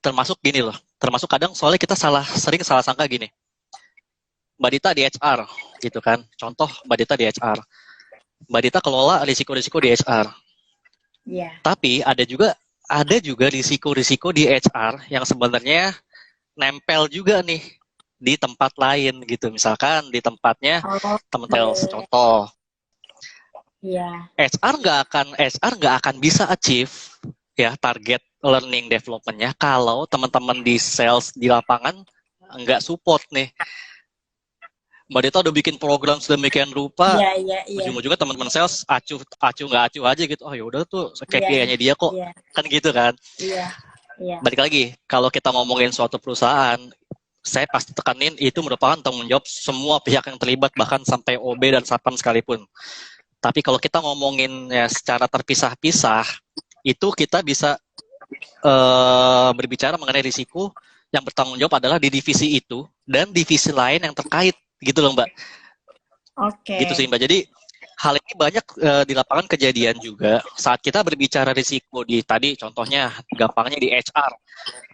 termasuk gini loh, termasuk kadang soalnya kita sering salah sangka gini. Mbak Dita di HR, gitu kan? Contoh Mbak Dita di HR. Mbak Dita kelola risiko-risiko di HR. Yeah. Tapi ada juga risiko-risiko di HR yang sebenarnya nempel juga nih di tempat lain gitu. Misalkan di tempatnya teman-teman contoh. Yeah. HR nggak akan bisa achieve ya target learning development-nya kalau teman-teman di sales di lapangan nggak support nih. Mbak Dita udah bikin program sedemikian rupa, ujung-ujungnya teman-teman sales acuh nggak acuh aja gitu. Oh ya udah tuh KPI-nya dia kok, kan gitu kan. Balik lagi, kalau kita ngomongin suatu perusahaan, saya pasti tekanin itu merupakan tanggung jawab semua pihak yang terlibat, bahkan sampai OB dan Satpam sekalipun. Tapi kalau kita ngomongin ya secara terpisah-pisah, itu kita bisa berbicara mengenai risiko yang bertanggung jawab adalah di divisi itu dan divisi lain yang terkait. Gitu loh Mbak. Oke. Gitu sih Mbak. Jadi hal ini banyak di lapangan kejadian juga saat kita berbicara risiko di tadi contohnya gampangnya di HR.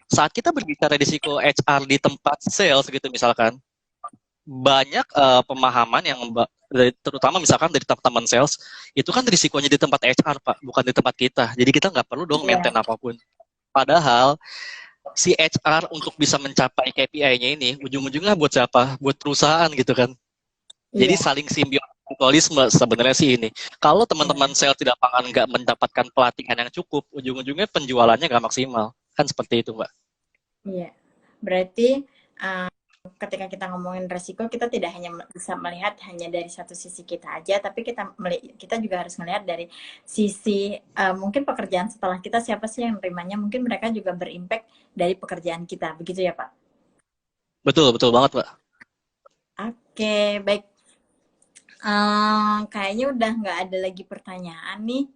Saat kita berbicara risiko HR di tempat sales gitu misalkan banyak pemahaman yang terutama misalkan dari teman-teman sales itu kan risikonya di tempat HR Pak, bukan di tempat kita. Jadi kita nggak perlu dong maintain apapun. Padahal si HR untuk bisa mencapai KPI-nya ini ujung-ujungnya buat siapa? Buat perusahaan gitu kan. Jadi Iya, saling simbiosis mutualisme sebenarnya sih ini. Kalau teman-teman iya, sales di lapangan nggak mendapatkan pelatihan yang cukup, ujung-ujungnya penjualannya nggak maksimal. Kan seperti itu, Mbak. iya. Berarti uh, ketika kita ngomongin resiko, kita tidak hanya bisa melihat hanya dari satu sisi kita aja, tapi kita juga harus melihat dari sisi mungkin pekerjaan setelah kita, siapa sih yang nerimanya, mungkin mereka juga berimpact dari pekerjaan kita, begitu ya Pak? Betul, betul banget, Mbak. Oke, baik. Kayaknya udah nggak ada lagi pertanyaan nih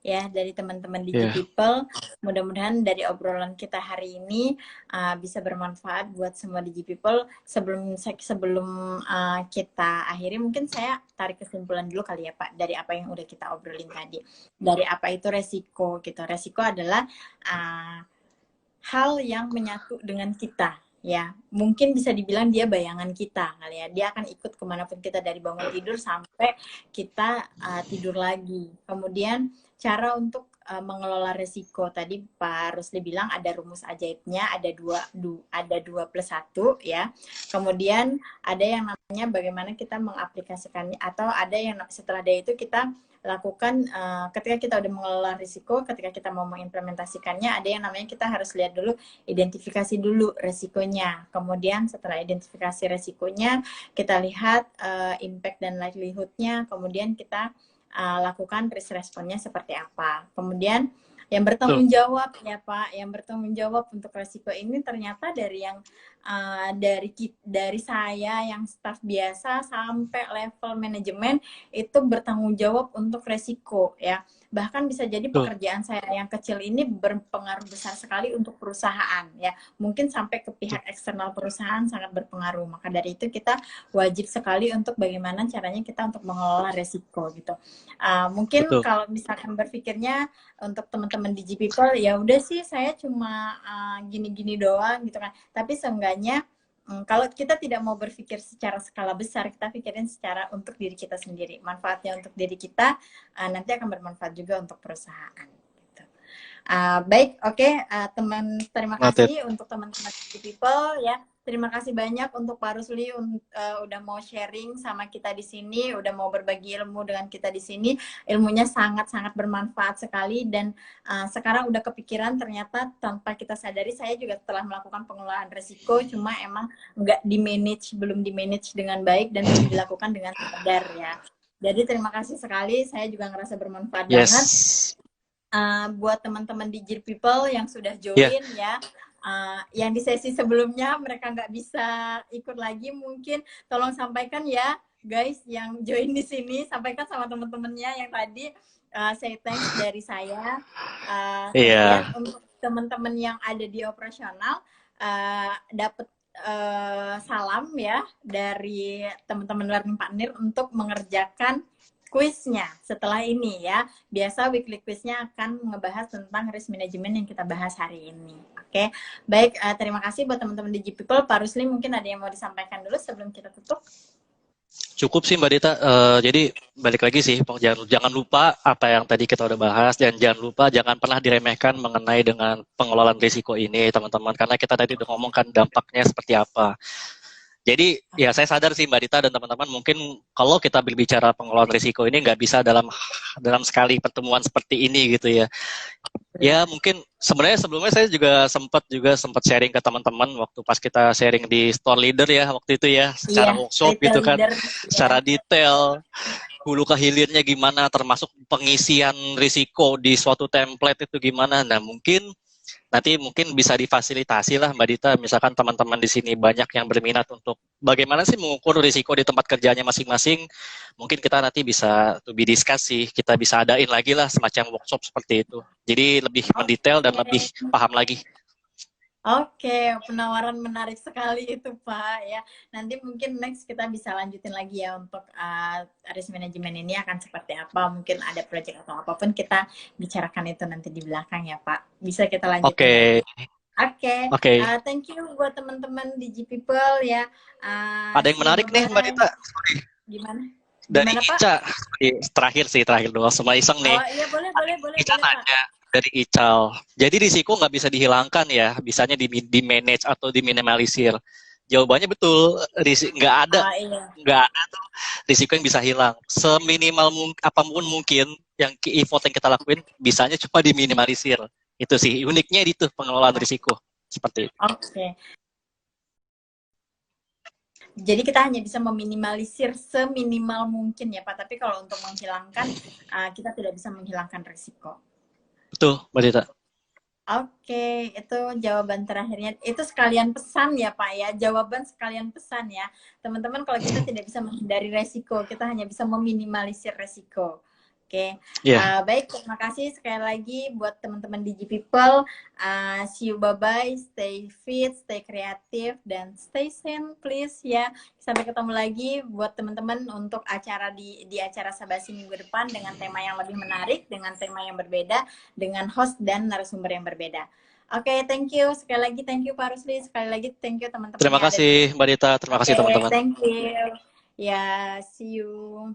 ya dari teman-teman di Iya. People. Mudah-mudahan dari obrolan kita hari ini bisa bermanfaat buat semua di People. Sebelum kita akhiri, mungkin saya tarik kesimpulan dulu kali ya Pak dari apa yang udah kita obrolin tadi. Dari apa itu resiko gitu. Resiko adalah hal yang menyatu dengan kita, ya mungkin bisa dibilang dia bayangan kita kali ya, dia akan ikut kemanapun kita dari bangun tidur sampai kita tidur lagi. Kemudian cara untuk mengelola resiko tadi Pak Rusli bilang ada rumus ajaibnya, ada dua plus satu ya. Kemudian ada yang namanya bagaimana kita mengaplikasikannya, atau ada yang setelah dari itu kita lakukan ketika kita udah mengelola risiko, ketika kita mau mengimplementasikannya, ada yang namanya kita harus lihat dulu, identifikasi dulu resikonya. Kemudian setelah identifikasi resikonya, kita lihat impact dan likelihood-nya, kemudian kita lakukan risk response-nya seperti apa. Kemudian yang bertanggung jawab ya Pak, yang bertanggung jawab untuk resiko ini ternyata dari yang dari saya yang staff biasa sampai level manajemen itu bertanggung jawab untuk resiko ya. Bahkan bisa jadi pekerjaan saya yang kecil ini berpengaruh besar sekali untuk perusahaan ya. Mungkin sampai ke pihak eksternal perusahaan sangat berpengaruh. Maka dari itu kita wajib sekali untuk bagaimana caranya kita untuk mengelola resiko gitu. Mungkin Betul. kalau misalkan berpikirnya untuk teman-teman di People, ya udah sih saya cuma gini-gini doang gitu kan. Tapi seenggaknya kalau kita tidak mau berpikir secara skala besar, kita pikirin secara untuk diri kita sendiri. Manfaatnya untuk diri kita nanti akan bermanfaat juga untuk perusahaan. Gitu. Baik, oke, teman. Terima Noted. kasih untuk teman-teman di People ya. Terima kasih banyak untuk Pak Rusli udah mau sharing sama kita di sini, udah mau berbagi ilmu dengan kita di sini. Ilmunya sangat-sangat bermanfaat sekali, dan sekarang udah kepikiran ternyata tanpa kita sadari, saya juga telah melakukan pengelolaan risiko, cuma emang belum di manage dengan baik dan belum dilakukan dengan sadar ya. Jadi terima kasih sekali, saya juga ngerasa bermanfaat banget. Buat teman-teman di People yang sudah join ya. Yang di sesi sebelumnya mereka nggak bisa ikut lagi, mungkin tolong sampaikan ya guys yang join di sini, sampaikan sama teman-temannya yang tadi say thanks dari saya. Kemudian untuk teman-teman yang ada di operasional dapat salam ya dari teman-teman learning partner untuk mengerjakan kuisnya setelah ini ya. Biasa weekly quiznya akan ngebahas tentang risk management yang kita bahas hari ini. Oke, baik. Terima kasih buat teman-teman di People. Pak Rusli mungkin ada yang mau disampaikan dulu sebelum kita tutup? Cukup sih Mbak Dita. Jadi balik lagi sih, jangan lupa apa yang tadi kita udah bahas, dan jangan lupa jangan pernah diremehkan mengenai dengan pengelolaan risiko ini teman-teman, karena kita tadi udah ngomongkan dampaknya seperti apa. Jadi ya saya sadar sih Mbak Dita dan teman-teman, mungkin kalau kita berbicara pengelolaan risiko ini nggak bisa dalam sekali pertemuan seperti ini gitu ya. Ya mungkin sebenarnya sebelumnya saya juga sempat sharing ke teman-teman waktu pas kita sharing di store leader ya waktu itu ya, secara workshop gitu kan, secara detail hulu ke hilirnya gimana, termasuk pengisian risiko di suatu template itu gimana. Nah mungkin bisa difasilitasi lah Mbak Dita, misalkan teman-teman di sini banyak yang berminat untuk bagaimana sih mengukur risiko di tempat kerjanya masing-masing, mungkin kita nanti bisa to be discuss sih, kita bisa adain lagi lah semacam workshop seperti itu, jadi lebih mendetail dan lebih paham lagi. Oke, penawaran menarik sekali itu Pak ya. Nanti mungkin next kita bisa lanjutin lagi ya untuk risk management ini akan seperti apa. Mungkin ada project atau apapun kita bicarakan itu nanti di belakang ya Pak. Bisa kita lanjutin. Oke. Thank you buat teman-teman di People ya. Ada yang menarik nih Mbak Dita. Gimana? Dari Ica, terakhir doang, semua iseng nih. Oh iya boleh Ica Pak. nanya, dari Ical. Jadi risiko nggak bisa dihilangkan ya, bisanya di manage atau diminimalisir. Jawabannya betul, nggak ada Ah, iya. nggak ada tuh risiko yang bisa hilang. Seminimal apapun mungkin yang effort yang kita lakuin, bisanya cuma diminimalisir. Itu sih uniknya itu pengelolaan risiko seperti itu. Oke. Jadi kita hanya bisa meminimalisir seminimal mungkin ya Pak. Tapi kalau untuk menghilangkan, kita tidak bisa menghilangkan risiko. Betul, Mbak Dita. Oke, itu jawaban terakhirnya. Itu sekalian pesan ya Pak ya. Jawaban sekalian pesan ya. Teman-teman, kalau kita tidak bisa menghindari resiko, kita hanya bisa meminimalisir resiko. Oke, Iya. baik. Terima kasih sekali lagi buat teman-teman Digi People. See you, bye-bye. Stay fit, stay kreatif, dan stay sane, please ya. Sampai ketemu lagi buat teman-teman untuk acara di acara Sabasi minggu depan dengan tema yang lebih menarik, dengan tema yang berbeda, dengan host dan narasumber yang berbeda. Oke, thank you. Sekali lagi thank you Pak Rusli. Sekali lagi thank you teman-teman Terima yang ada di sini. kasih Mbak Dita, terima kasih Oke, teman-teman. thank you. Ya, see you.